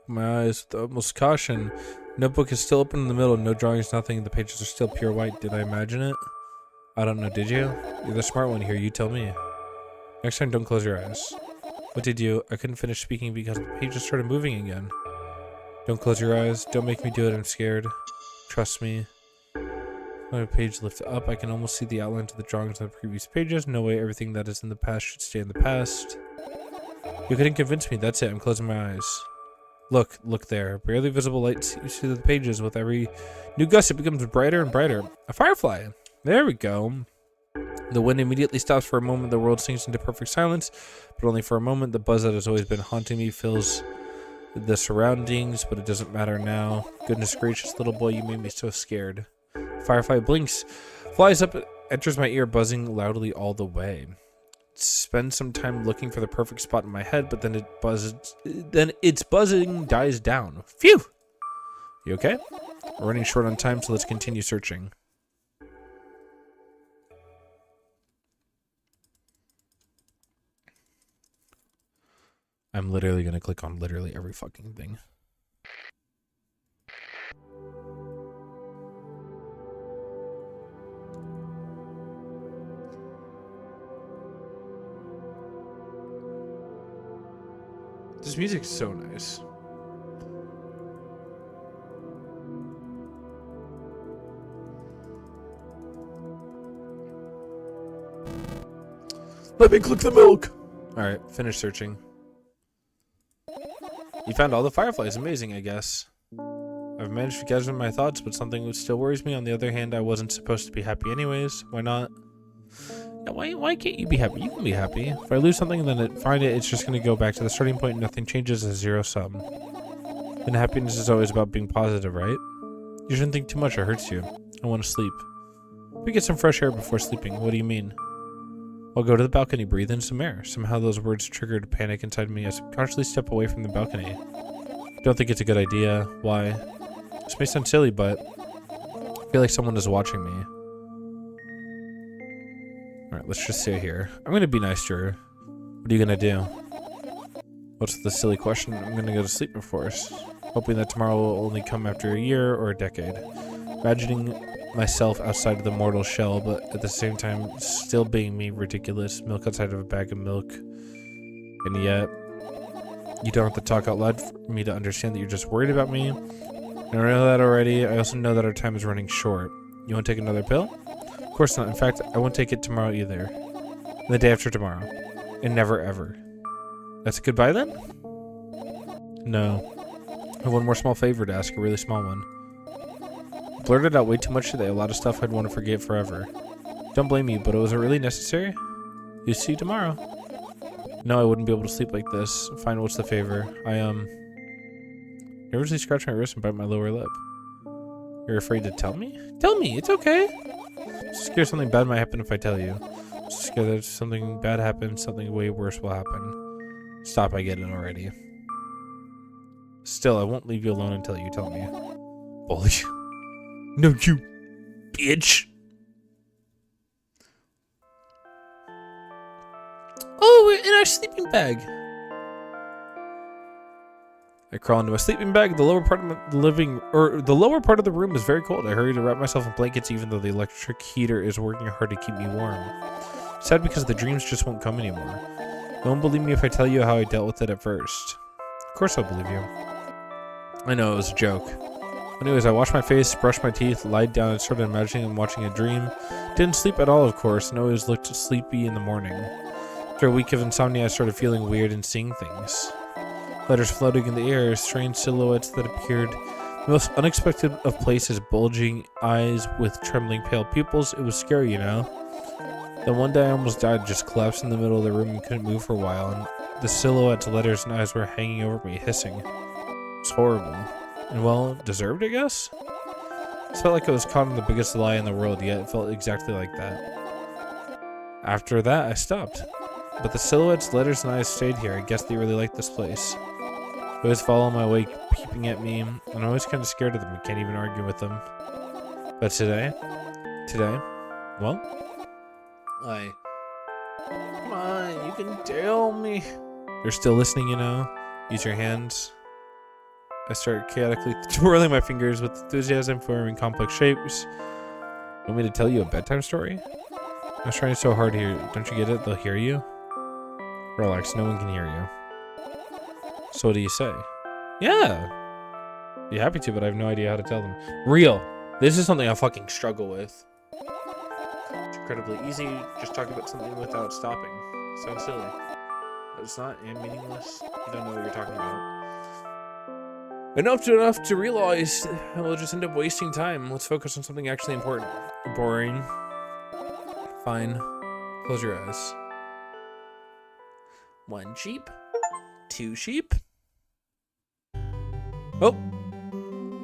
My eyes with the utmost caution. Notebook is still open in the middle. No drawings, nothing. The pages are still pure white. Did I imagine it? I don't know. Did you? You're the smart one here. You tell me. Next time, don't close your eyes. What did you? I couldn't finish speaking because the pages started moving again. Don't close your eyes. Don't make me do it. I'm scared. Trust me. My page lifted up. I can almost see the outline of the drawings on the previous pages. No way. Everything that is in the past should stay in the past. You couldn't convince me. That's it. I'm closing my eyes. Look there. Barely visible light seeps through the pages. With every new gust, it becomes brighter and brighter. A firefly. There we go. The wind immediately stops for a moment. The world sinks into perfect silence, but only for a moment. The buzz that has always been haunting me fills the surroundings, but it doesn't matter now. Goodness gracious, little boy, you made me so scared. Firefly blinks, flies up, enters my ear, buzzing loudly all the way. Spend some time looking for the perfect spot in my head, but then its buzzing dies down. Phew! You okay? We're running short on time, so let's continue searching. I'm literally going to click on literally every fucking thing. This music's so nice. Let me click the milk. Alright, finish searching. You found all the fireflies. Amazing, I guess. I've managed to gather my thoughts, but something still worries me. On the other hand, I wasn't supposed to be happy anyways. Why not? Yeah, why can't you be happy? You can be happy. If I lose something, then it's just going to go back to the starting point. Nothing changes as zero sum. And happiness is always about being positive, right? You shouldn't think too much. It hurts you. I want to sleep. We get some fresh air before sleeping. What do you mean? I'll go to the balcony, breathe in some air. Somehow those words triggered panic inside me. I subconsciously step away from the balcony. Don't think it's a good idea. Why? This may sound silly, but feel like someone is watching me. Alright, let's just sit here. I'm gonna be nice to her. What are you gonna do? What's the silly question? I'm gonna go to sleep, of course. Hoping that tomorrow will only come after a year or a decade. Imagining myself outside of the mortal shell, but at the same time still being me ridiculous. Milk outside of a bag of milk. And yet, you don't have to talk out loud for me to understand that you're just worried about me. And I know that already. I also know that our time is running short. You want to take another pill? Of course not. In fact, I won't take it tomorrow either. And the day after tomorrow. And never ever. That's a goodbye then? No. I have one more small favor to ask, a really small one. Blurted out way too much today, a lot of stuff I'd want to forget forever. Don't blame me, but was it really necessary? You see you tomorrow. No, I wouldn't be able to sleep like this. Fine, what's the favor? I, nervously scratch my wrist and bite my lower lip. You're afraid to tell me? Tell me, it's okay. I'm scared something bad might happen if I tell you. I'm scared that if something bad happens, something way worse will happen. Stop, I get it already. Still, I won't leave you alone until you tell me. Bully. No, you bitch. Oh, we're in our sleeping bag. I crawl into my sleeping bag. The lower part of the lower part of the room is very cold. I hurry to wrap myself in blankets, even though the electric heater is working hard to keep me warm. Sad because the dreams just won't come anymore. You won't believe me if I tell you how I dealt with it at first. Of course I'll believe you. I know it was a joke. Anyways, I washed my face, brushed my teeth, lied down, and started imagining I'm watching a dream. Didn't sleep at all, of course, and always looked sleepy in the morning. After a week of insomnia, I started feeling weird and seeing things. Letters floating in the air, strange silhouettes that appeared. The most unexpected of places, bulging eyes with trembling pale pupils. It was scary, you know. Then one day I almost died, just collapsed in the middle of the room and couldn't move for a while, and the silhouettes, letters, and eyes were hanging over me, hissing. It was horrible. And well, deserved, I guess? It felt like I was caught in the biggest lie in the world, yet it felt exactly like that. After that, I stopped. But the silhouettes, letters, and eyes stayed here. I guess they really liked this place. They always follow my way, peeping at me, and I'm always kind of scared of them. I can't even argue with them. But today, well, come on, you can tell me. You're still listening, you know? Use your hands. I start chaotically twirling my fingers with enthusiasm, forming complex shapes. You want me to tell you a bedtime story? I was trying so hard here. Don't you get it? They'll hear you. Relax, no one can hear you. So what do you say? Yeah. Be happy to, but I have no idea how to tell them. Real. This is something I fucking struggle with. It's incredibly easy. Just talk about something without stopping. Sounds silly. But it's not and meaningless. You don't know what you're talking about. Enough to realize we'll just end up wasting time. Let's focus on something actually important. Boring. Fine. Close your eyes. 1 sheep. 2 sheep. Oh.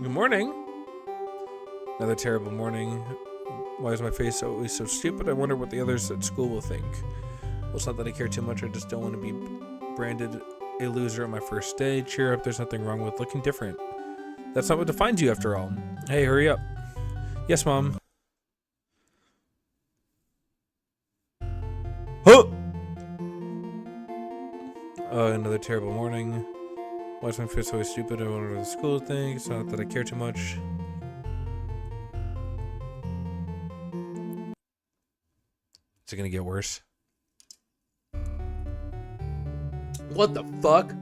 Good morning. Another terrible morning. Why is my face always so stupid? I wonder what the others at school will think. Well, it's not that I care too much. I just don't want to be branded a loser on my first day. Cheer up, there's nothing wrong with looking different. That's not what defines you after all. Hey, hurry up. Yes, Mom. Huh! Another terrible morning. Why is my face always stupid? I wonder what the school thinks. It's not that I care too much. Is it gonna get worse? What the fuck?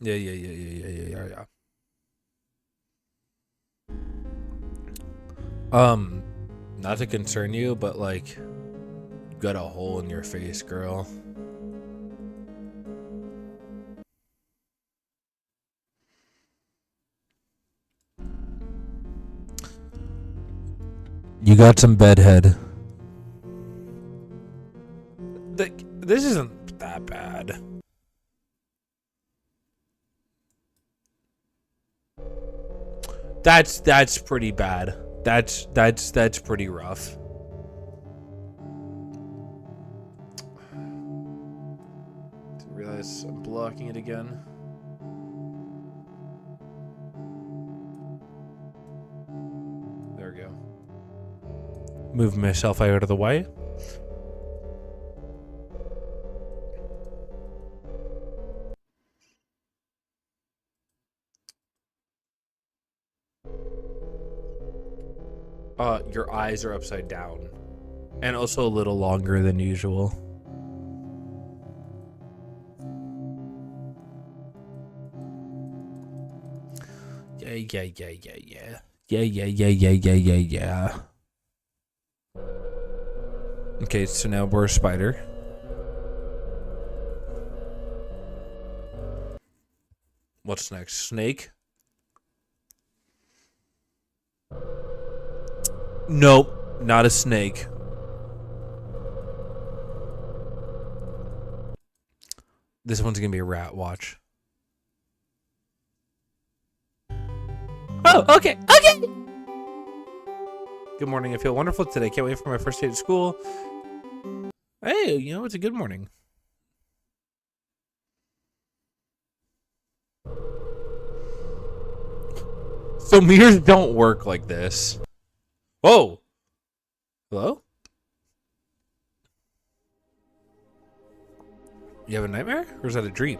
Yeah. Not to concern you, but like, you got a hole in your face, girl. You got some bedhead. This isn't that bad. That's pretty bad. That's pretty rough. Didn't realize I'm blocking it again. Move myself out of the way. Your eyes are upside down. And also a little longer than usual. Yeah. Okay, so now we're a spider. What's next? Snake? Nope, not a snake. This one's gonna be a rat, watch. Oh, okay. Good morning, I feel wonderful today. Can't wait for my first day at school. Hey, you know, it's a good morning. So mirrors don't work like this. Whoa. Hello? You have a nightmare? Or is that a dream?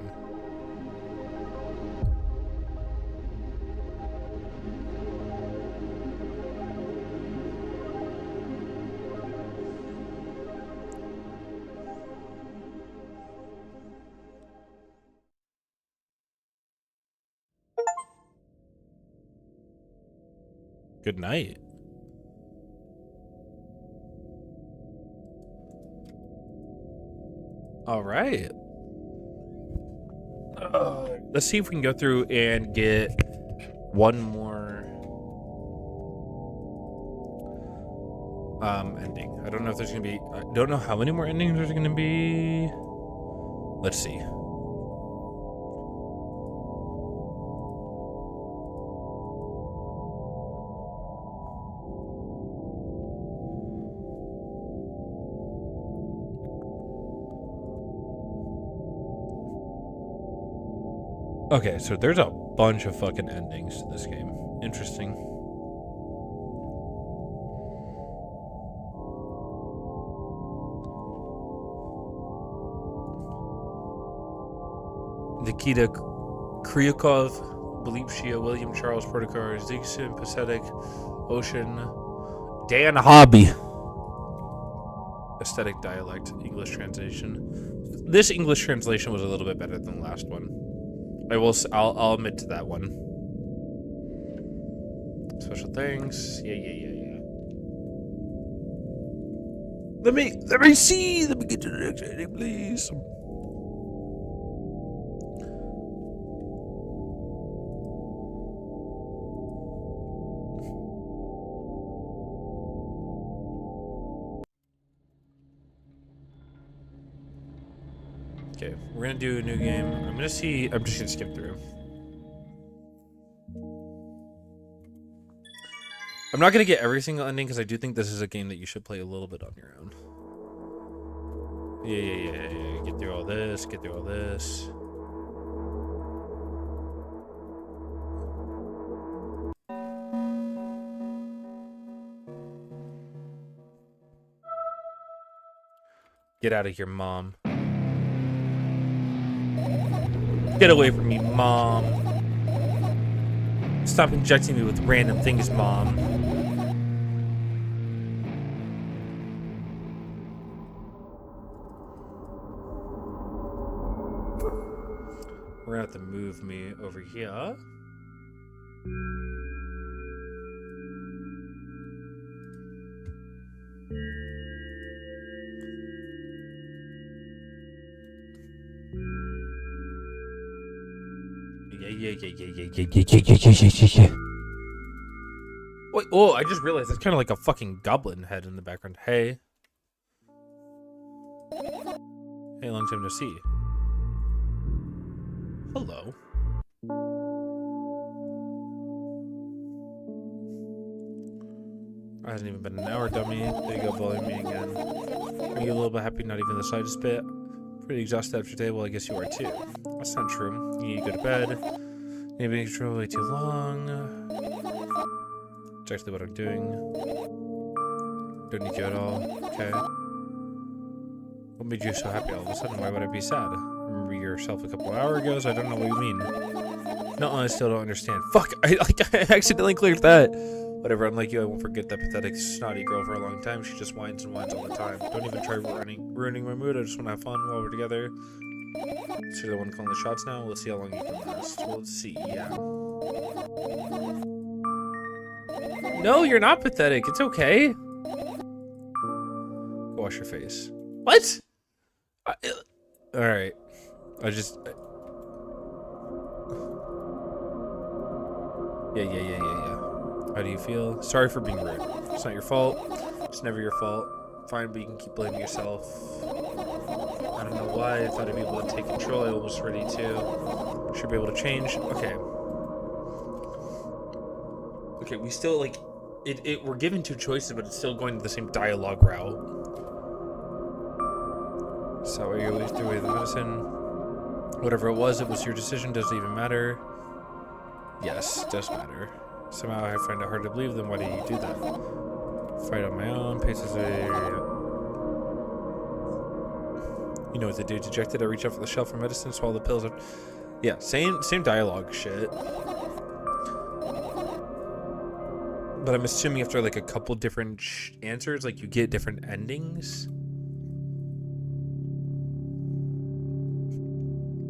Good night. All right. Let's see if we can go through and get one more ending. I don't know if there's gonna be. I don't know how many more endings there's gonna be. Let's see. Okay, so there's a bunch of fucking endings to this game. Interesting. Nikita Kryukov, Belipshia, William Charles Protokar, Zigson, Pathetic, Ocean, Dan Hobby. Aesthetic dialect, English translation. This English translation was a little bit better than the last one. I'll admit to that one. Special things. Yeah. Let me see. Let me get to the next ending, please. Okay, we're gonna do a new game. I'm just gonna skip through. I'm not gonna get every single ending because I do think this is a game that you should play a little bit on your own. Yeah. Get through all this. Get out of here, Mom. Get away from me, Mom. Stop injecting me with random things, Mom. We're gonna have to move me over here. Yeah. Wait, oh, I just realized that's kind of like a fucking goblin head in the background. Hey, long time no see. Hello. It hasn't even been an hour, dummy. There you go, volume me again. Are you a little bit happy? Not even the slightest bit. Pretty exhausted after today. Well, I guess you are too. That's not true. You need to go to bed. Maybe it's way too long. It's actually what I'm doing. Don't need you at all. Okay. What made you so happy all of a sudden? Why would I be sad? Remember yourself a couple hours ago, so I don't know what you mean. No, I still don't understand. Fuck! I accidentally cleared that. Whatever, unlike you, I won't forget that pathetic, snotty girl for a long time. She just whines and whines all the time. Don't even try ruining my mood. I just want to have fun while we're together. So you're the one calling the shots now? We'll see how long you can last. Well, let's see, yeah. No, you're not pathetic. It's okay. Go wash your face. What? Alright. Yeah. How do you feel? Sorry for being rude. It's not your fault. It's never your fault. Fine, but you can keep blaming yourself. I don't know why. I thought I'd be able to take control. I was ready to. Should be able to change. Okay. Okay, we still, like... we're given two choices, but it's still going to the same dialogue route. So are you always doing the medicine? Whatever it was your decision. Does it even matter? Yes, it does matter. Somehow I find it hard to believe, then why do you do that? Fight on my own, paces away. You know what to do. Dejected, I reach out for the shelf for medicine, swallow the pills. Yeah, same dialogue shit. But I'm assuming after like a couple different answers, like you get different endings.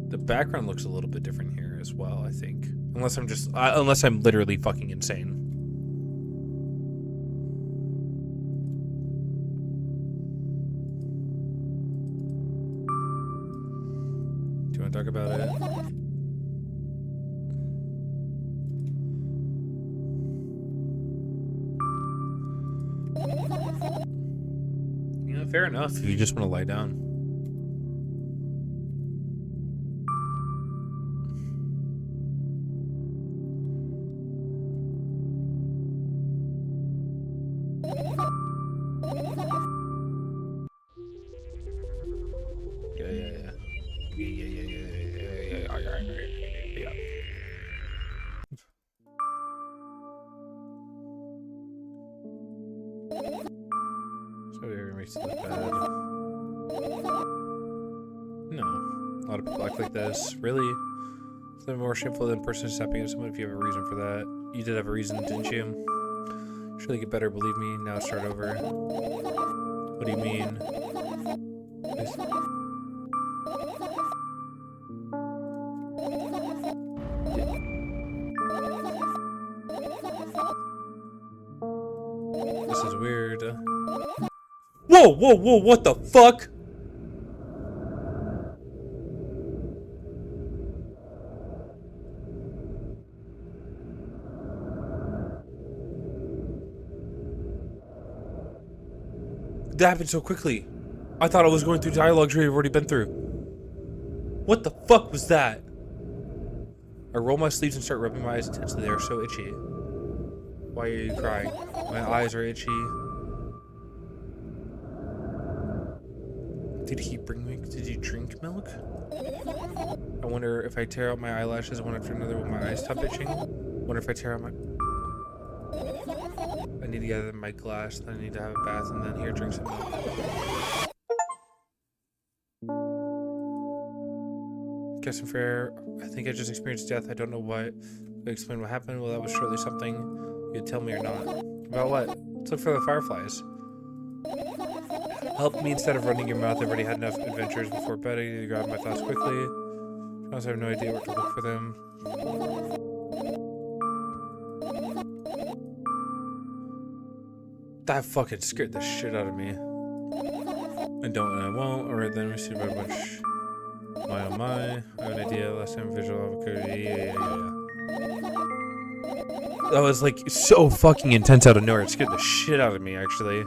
The background looks a little bit different here as well, I think. Unless I'm literally fucking insane. Do you want to talk about it? You know, fair enough if you just want to lie down. Makes it look bad. No. A lot of people act like this. Really? It's never more shameful than a person stepping at someone if you have a reason for that. You did have a reason, didn't you? Surely get better, believe me. Now start over. What do you mean? This is weird. Whoa, what the fuck? That happened so quickly. I thought I was going through dialogue we've already been through. What the fuck was that? I roll my sleeves and start rubbing my eyes intensely. They are so itchy. Why are you crying? My eyes are itchy. Did he bring milk? Did you drink milk? I wonder if I tear out my eyelashes one after another, will my eyes stop itching? Wonder if I tear out my... I need to get my glass, then I need to have a bath, and then here, drink some milk. Guessing fair. I think I just experienced death. I don't know what. Explain what happened. Well, that was surely something you'd tell me or not. About what? Let's look for the fireflies. Help me instead of running your mouth. I've already had enough adventures before bed. I need to grab my thoughts quickly. I also have no idea where to look for them. That fucking scared the shit out of me. I don't and I won't. Alright then, we see about a bunch. My oh my. I have an idea. Last time visual avocado. Yeah. That was like so fucking intense out of nowhere. It scared the shit out of me, actually.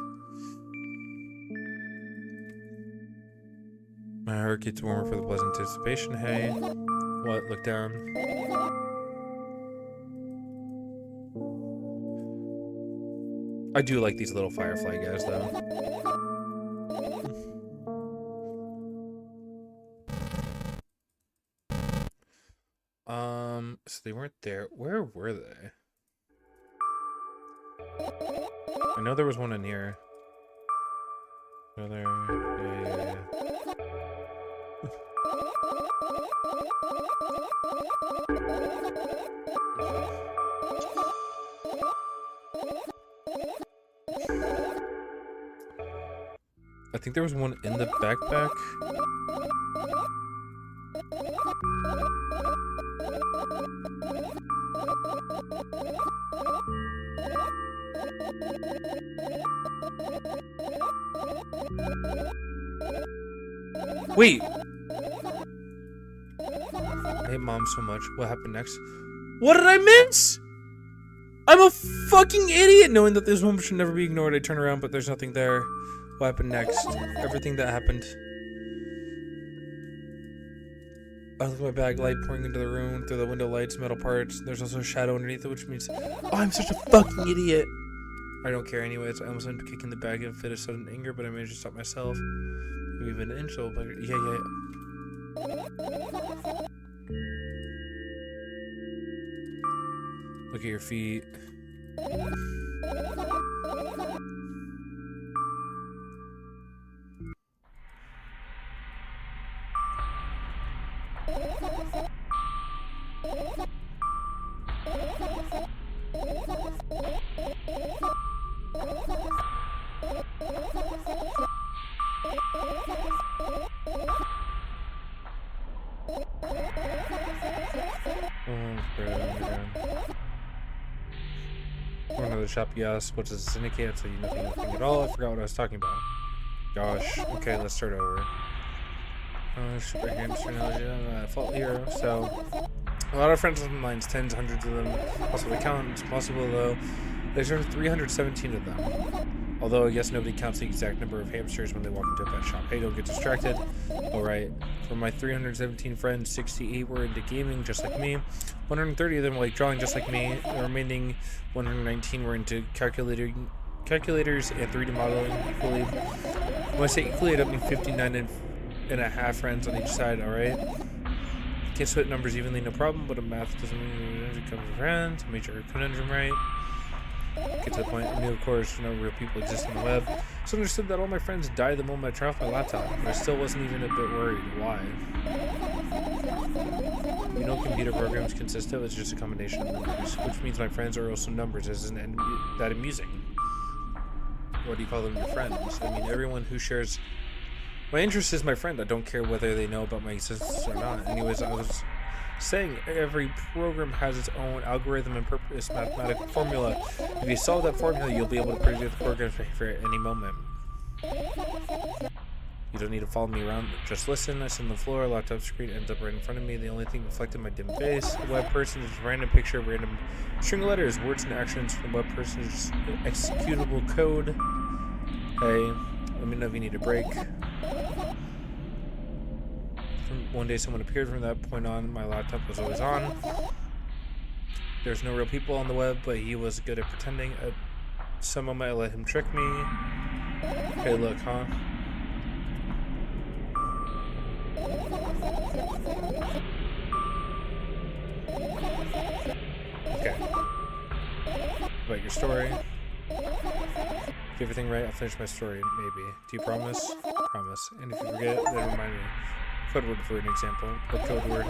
My heart gets warmer for the pleasant anticipation. Hey. What? Look down. I do like these little firefly guys, though. So they weren't there. Where were they? I know there was one in here. Another. Yeah. I think there was one in the backpack. Wait! I hate Mom so much. What happened next? What did I miss? I'm a fucking idiot knowing that this moment should never be ignored. I turn around, but there's nothing there. What happened next? Everything that happened. I look at my bag, light pouring into the room through the window lights, metal parts. There's also a shadow underneath it, which means, oh, I'm such a fucking idiot. I don't care anyways. I almost went to kicking the bag in a fit of sudden anger, but I managed to stop myself. Maybe even an inch, so yeah. Look at your feet. Another shop, yes. What's a syndicate? So you nothing at all. I forgot what I was talking about. Gosh. Okay, let's start over. Super hamster analogy. Fault here. So, a lot of friends online, tens, hundreds of them. Also, the count is possible though. There's 317 of them. Although I guess nobody counts the exact number of hamsters when they walk into a pet shop. Hey, don't get distracted. Alright, from my 317 friends, 68 were into gaming just like me. 130 of them were like drawing just like me. The remaining 119 were into calculators and 3D modeling equally. When I say equally, I don't mean 59 and a half friends on each side, alright? Can't split numbers evenly, no problem, but a math doesn't mean it comes with friends. I made your conundrum right. Get to the point. I knew, of course, no real people exist on the web. So I understood that all my friends died the moment I turned off my laptop. But I still wasn't even a bit worried. Why? You know what computer programs consist of? It's just a combination of numbers. Which means my friends are also numbers. Isn't that amusing? What do you call them, your friends? I mean, everyone who shares my interest is my friend. I don't care whether they know about my existence or not. Anyways, I was saying every program has its own algorithm and purpose mathematical formula. If you solve that formula, you'll be able to predict the program's behavior at any moment. You don't need to follow me around, just listen. I sit on the floor, a laptop screen ends up right in front of me. The only thing reflected in my dim face. The web person is a random picture, random string of letters, words and actions from the web person's executable code. Hey, let me know if you need a break. One day someone appeared. From that point on, my laptop was always on. There's no real people on the web, but he was good at pretending. At some moment I let him trick me. Hey, look, huh? Okay. About your story. If everything right, I'll finish my story, maybe. Do you promise? Promise. And if you forget, then remind me. Code word for an example. Or code word.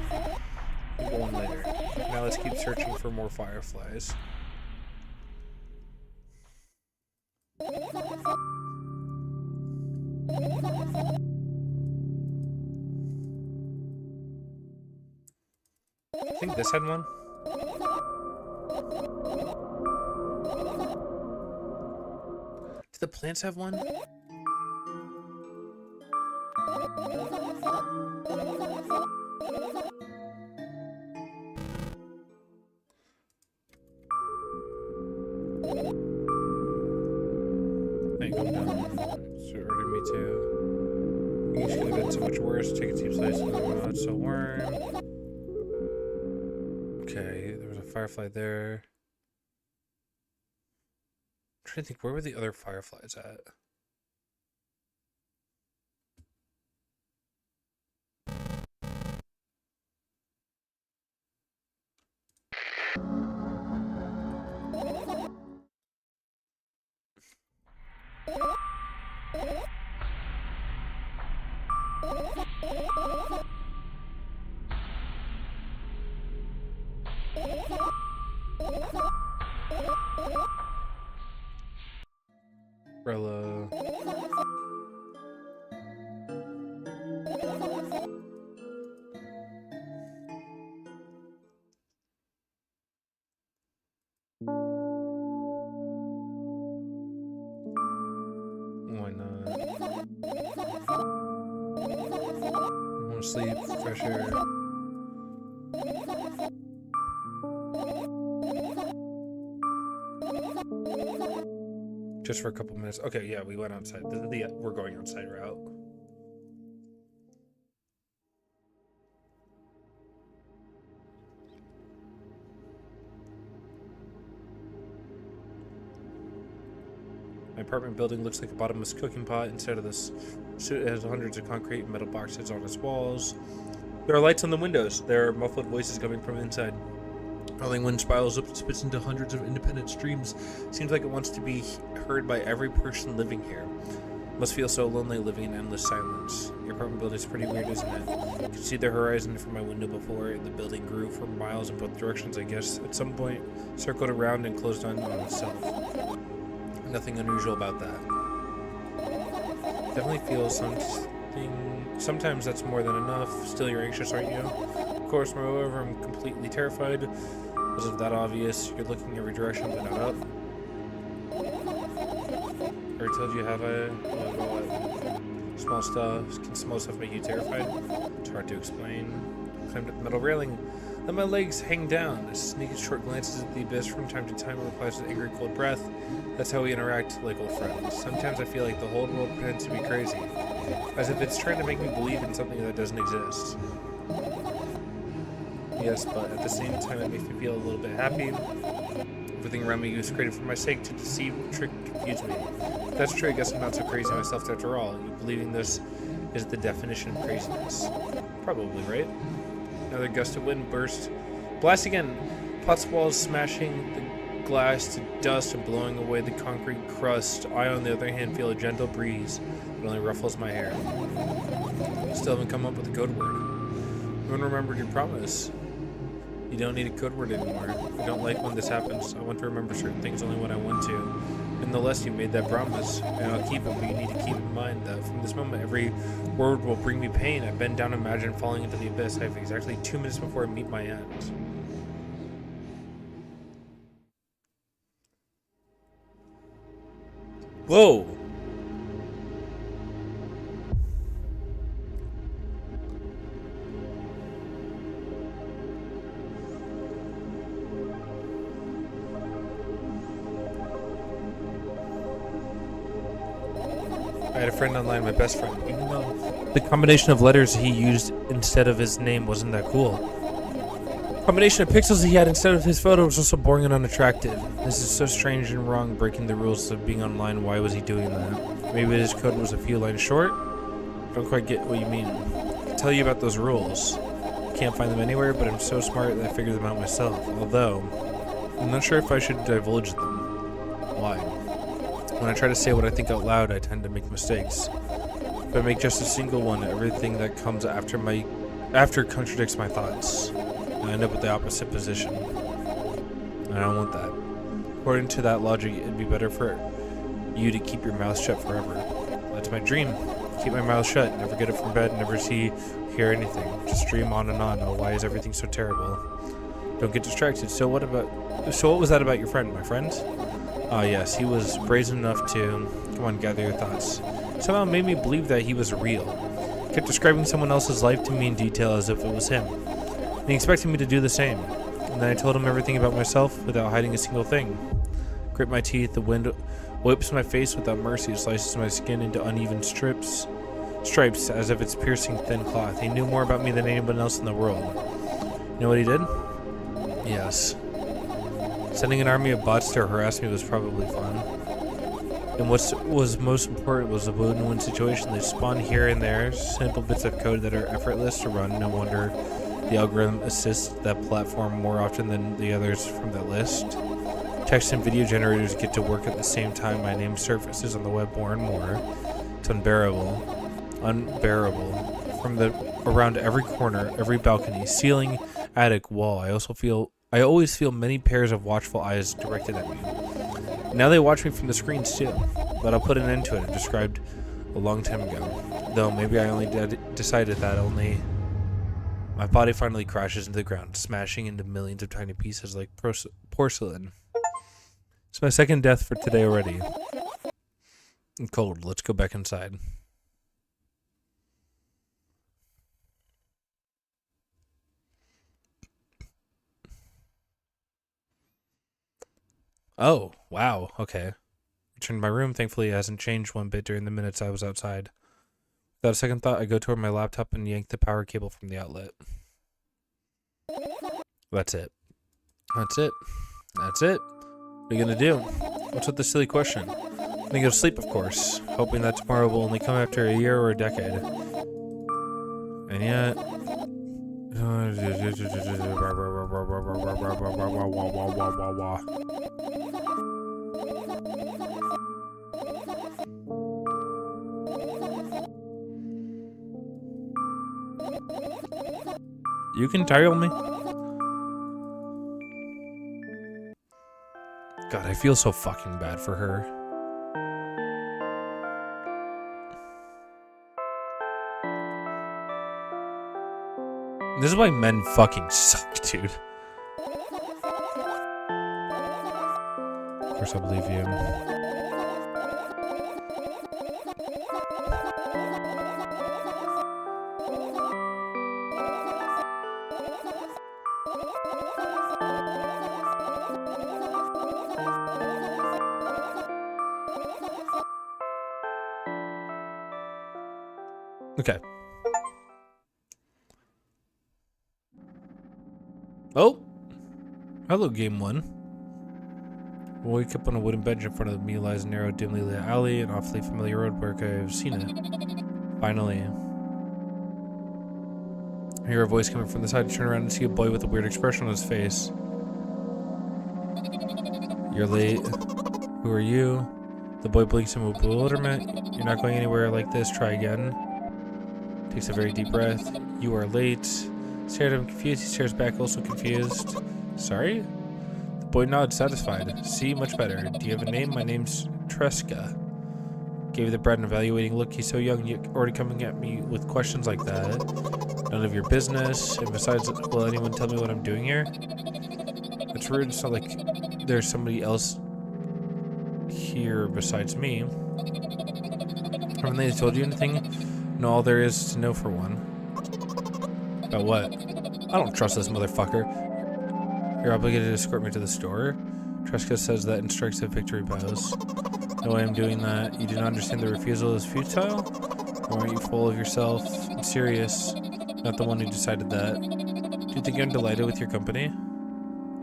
We'll go on later. Now let's keep searching for more fireflies. I think this had one. Do the plants have one? Ain't going down. It's hurting me too. You should have been so much worse. Take a deep slice of the not so warm. Okay, there was a firefly there. I'm trying to think, where were the other fireflies at? Umbrella. Why not? I want to sleep, fresh air. Just for a couple minutes. Okay, yeah, we went outside. We're going outside route. My apartment building looks like a bottomless cooking pot. Instead of this, it has hundreds of concrete and metal boxes on its walls. There are lights on the windows. There are muffled voices coming from inside. Howling wind spirals up and spits into hundreds of independent streams. Seems like it wants to be heard by every person living here. Must feel so lonely living in endless silence. Your apartment building is pretty weird, isn't it? You can see the horizon from my window before. The building grew for miles in both directions, I guess. At some point, circled around and closed on itself. Nothing unusual about that. Definitely feel something. Sometimes that's more than enough. Still, you're anxious, aren't you? Of course, moreover, I'm completely terrified. Was it that obvious? You're looking every direction, but not up. I already told you, have I? Small stuff. Can small stuff make you terrified? It's hard to explain. Climbed up the metal railing. Let my legs hang down. Sneak short glances at the abyss from time to time and replies with angry cold breath. That's how we interact like old friends. Sometimes I feel like the whole world pretends to be crazy. As if it's trying to make me believe in something that doesn't exist. Yes, but at the same time it makes me feel a little bit happy. Everything around me was created for my sake, to deceive, trick, confuse me. If that's true, I guess I'm not so crazy myself after all. You believing this is the definition of craziness. Probably, right? Another gust of wind burst. Blast again! Pots walls smashing the glass to dust and blowing away the concrete crust. I, on the other hand, feel a gentle breeze. It only ruffles my hair. Still haven't come up with a code word. No one remembered your promise. You don't need a code word anymore. I don't like when this happens. I want to remember certain things only when I want to. Nonetheless, you made that promise, and I'll keep it, but you need to keep in mind that from this moment, every word will bring me pain. I bend down and imagine falling into the abyss. I have exactly 2 minutes before I meet my end. Whoa! I had a friend online, my best friend, even though the combination of letters he used instead of his name wasn't that cool. The combination of pixels he had instead of his photo was also boring and unattractive. This is so strange and wrong, breaking the rules of being online. Why was he doing that? Maybe his code was a few lines short? I don't quite get what you mean. I can tell you about those rules. Can't find them anywhere, but I'm so smart that I figured them out myself. Although, I'm not sure if I should divulge them. Why? When I try to say what I think out loud, I tend to make mistakes. If I make just a single one, everything that comes after contradicts my thoughts. And I end up with the opposite position. And I don't want that. According to that logic, it'd be better for you to keep your mouth shut forever. That's my dream. Keep my mouth shut, never get up from bed, never hear anything. Just dream on and on. Oh, why is everything so terrible? Don't get distracted. So what was that about your friend, my friend? Ah, yes, he was brazen enough to... Come on, gather your thoughts. Somehow made me believe that he was real. Kept describing someone else's life to me in detail as if it was him. And he expected me to do the same. And then I told him everything about myself without hiding a single thing. Grit my teeth, the wind whips my face without mercy, slices my skin into uneven stripes as if it's piercing thin cloth. He knew more about me than anyone else in the world. You know what he did? Yes. Sending an army of bots to harass me was probably fun. And what was most important was a win-win situation. They spawn here and there, simple bits of code that are effortless to run. No wonder the algorithm assists that platform more often than the others from that list. Text and video generators get to work at the same time. My name surfaces on the web more and more. It's unbearable. From around every corner, every balcony, ceiling, attic, wall. I also feel I always feel many pairs of watchful eyes directed at me. Now they watch me from the screens too, but I'll put an end to it, described a long time ago. Though maybe I only decided that only my body finally crashes into the ground, smashing into millions of tiny pieces like porcelain. It's my second death for today already. I'm cold. Let's go back inside. Oh, wow. Okay. Returned to my room. Thankfully, it hasn't changed one bit during the minutes I was outside. Without a second thought, I go toward my laptop and yank the power cable from the outlet. That's it. That's it. That's it. What are you gonna do? What's with the silly question? I'm gonna go to sleep, of course, hoping that tomorrow will only come after a year or a decade. And yet... You can tell me? God, I feel so fucking bad for her. This is why men fucking suck, dude. Of course I believe you. Okay. Oh! Hello, Game 1. We'll wake up on a wooden bench in front of me lies a narrow, dimly lit alley, an awfully familiar road where I've seen it. Finally. I hear a voice coming from the side. I turn around and see a boy with a weird expression on his face. You're late. Who are you? The boy blinks in bewilderment. You're not going anywhere like this. Try again. Takes a very deep breath. You are late. Stared at him confused. He stares back, also confused. Sorry? The boy nods, satisfied. See, much better. Do you have a name? My name's Treska. Gave the brat an evaluating look. He's so young, you're already coming at me with questions like that. None of your business. And besides, will anyone tell me what I'm doing here? It's rude. It's not like there's somebody else here besides me. Haven't they told you anything? No, all there is to know for one. About what? I don't trust this motherfucker. You're obligated to escort me to the store? Treska says that and strikes a victory pose. No way I'm doing that. You do not understand the refusal is futile? Or aren't you full of yourself and serious? Not the one who decided that. Do you think I'm delighted with your company?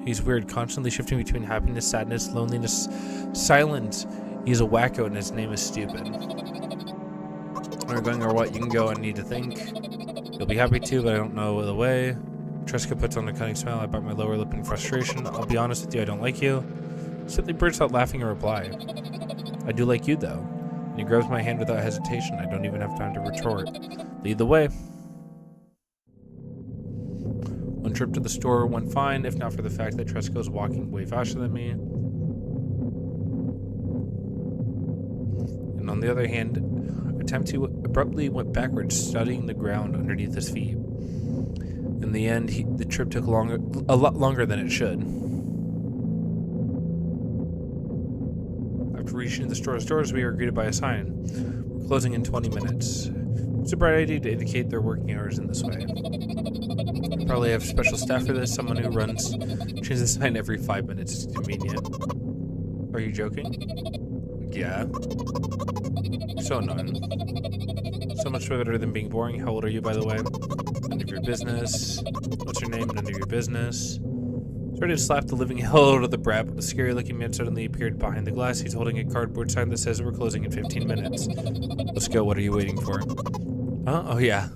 He's weird, constantly shifting between happiness, sadness, loneliness, silence. He's a wacko and his name is stupid. Are we going or what? You can go. I need to think. You'll be happy too, but I don't know the way. Treska puts on a cunning smile. I bite my lower lip in frustration. I'll be honest with you, I don't like you. Simply bursts out laughing in reply. I do like you, though. And he grabs my hand without hesitation. I don't even have time to retort. Lead the way. One trip to the store went fine, if not for the fact that Treska was walking way faster than me. And on the other hand, Tempty abruptly went backwards, studying the ground underneath his feet. In the end, the trip took a lot longer than it should. After reaching the store's doors, we were greeted by a sign. We're closing in 20 minutes. It's a bright idea to indicate their working hours in this way. Probably have special staff for this, someone who changes the sign every 5 minutes. It's convenient. Are you joking? Yeah. So none. So much better than being boring. How old are you, by the way? None of your business. What's your name? None of your business. I ready to slap the living hell out of the brat, but the scary-looking man suddenly appeared behind the glass. He's holding a cardboard sign that says we're closing in 15 minutes. Let's go. What are you waiting for? Huh? Oh, yeah.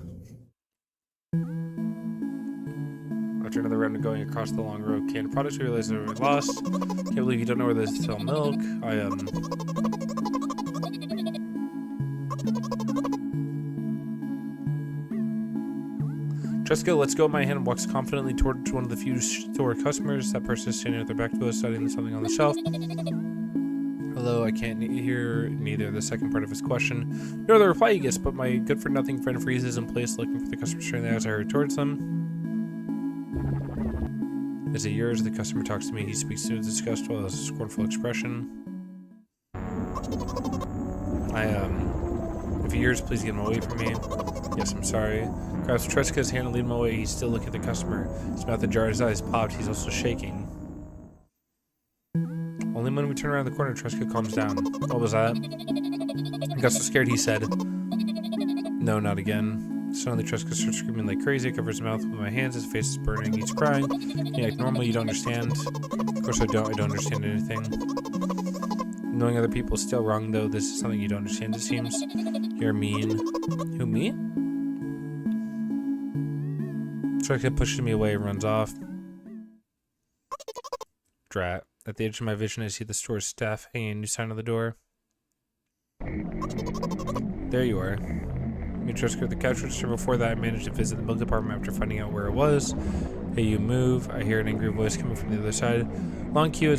After another round of going across the long row of canned products, we realized we were lost. Can't believe you don't know where they sell milk. Jessica lets go of my hand and walks confidently towards one of the few store customers. That person is standing at their back to us, studying something on the shelf. Hello, I can't hear neither the second part of his question nor the reply he gets, but my good-for-nothing friend freezes in place, looking for the customer straight as I hurry towards them. Is it yours? The customer talks to me. He speaks to disgust while has a scornful expression. If yours, please get him away from me. Yes, I'm sorry. Grabs Treska's hand and lead him away. He's still looking at the customer. His mouth ajar, his eyes popped. He's also shaking. Only when we turn around the corner, Treska calms down. What was that? I got so scared, he said. No, not again. Suddenly, Treska starts screaming like crazy. I cover his mouth with my hands. His face is burning. He's crying. Yeah, like normal, you don't understand. Of course I don't. I don't understand anything. Knowing other people is still wrong, though. This is something you don't understand, it seems. You're mean. Who, me? Treska pushes me away and runs off. Drat. At the edge of my vision, I see the store's staff hanging a new sign on the door. There you are. Me and Treska at the cash register. Before that, I managed to visit the milk department after finding out where it was. Hey, you move. I hear an angry voice coming from the other side. Long queue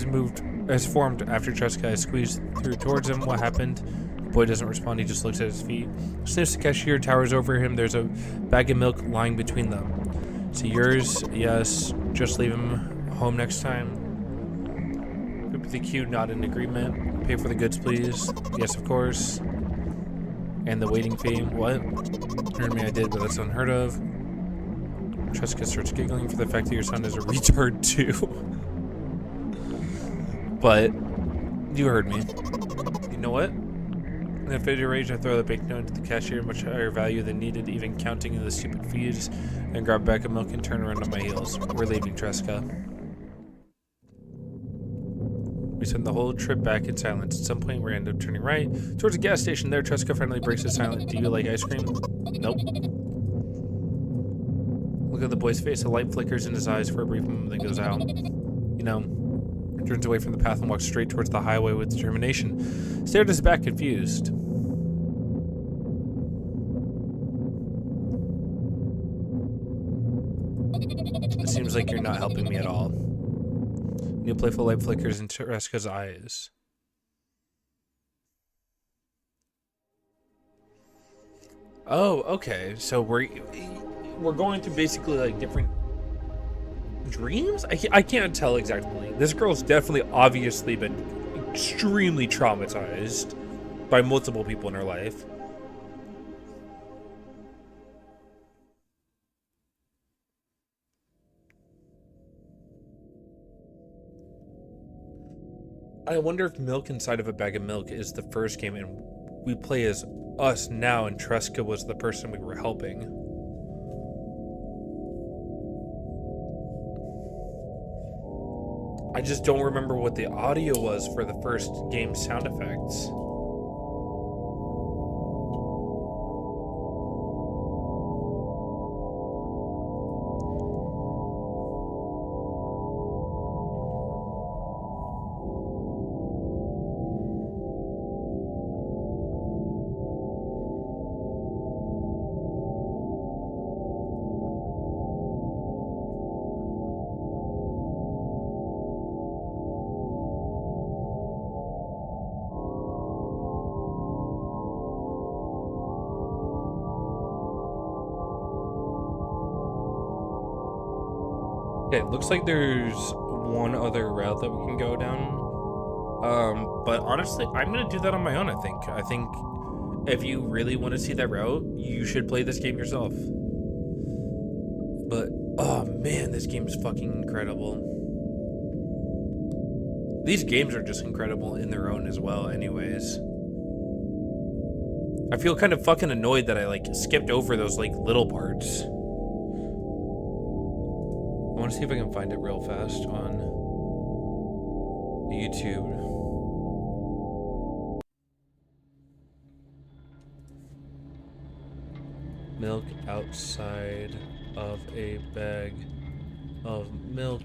has formed after Treska. I squeezed through towards him. What happened? The boy doesn't respond. He just looks at his feet. Sniffs the cashier, towers over him. There's a bag of milk lying between them. Is it yours? Yes. Just leave him home next time. The queue, not in agreement. Pay for the goods, please. Yes, of course. And the waiting fee. What? Heard me, I did, but that's unheard of. Treska starts giggling for the fact that your son is a retard too. But you heard me. You know what? In a fit of rage, I throw the banknote to the cashier, much higher value than needed, even counting in the stupid fees, and grab a bag of milk and turn around on my heels. We're leaving, Treska. We spend the whole trip back in silence. At some point, we end up turning right towards a gas station. There, Treska finally breaks his silence. Do you like ice cream? Nope. Look at the boy's face. A light flickers in his eyes for a brief moment, then goes out. You know, turns away from the path and walks straight towards the highway with determination. Stared at his back, confused. It seems like you're not helping me at all. New playful light flickers into Treska's eyes. Oh, okay. So we're going through basically like different dreams? I can't tell exactly. This girl's definitely obviously been extremely traumatized by multiple people in her life. I wonder if milk inside of a bag of milk is the first game and we play as us now and Treska was the person we were helping. I just don't remember what the audio was for the first game sound effects. Okay, it looks like there's one other route that we can go down. But honestly, I'm gonna do that on my own, I think. I think if you really want to see that route, you should play this game yourself. But, oh man, this game is fucking incredible. These games are just incredible in their own as well, anyways. I feel kind of fucking annoyed that I, like, skipped over those, like, little parts. I want to see if I can find it real fast on YouTube. Milk outside of a bag of milk.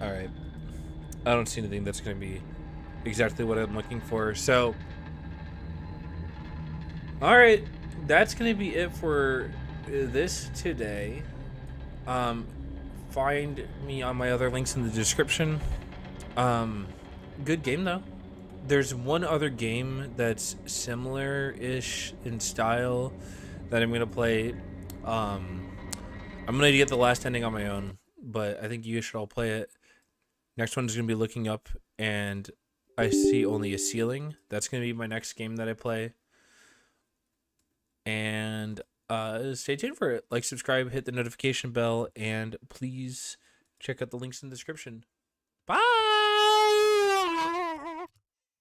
All right. I don't see anything that's going to be exactly what I'm looking for. So, all right, that's going to be it for this today. Um, find me on my other links in the description. Good game though. There's one other game that's similar-ish in style that I'm gonna play. I'm gonna get the last ending on my own, but I think you should all play it. Next one's gonna be looking up, and I see only a ceiling. That's gonna be my next game that I play. And stay tuned for it. Like, subscribe, hit the notification bell, and please check out the links in the description. Bye.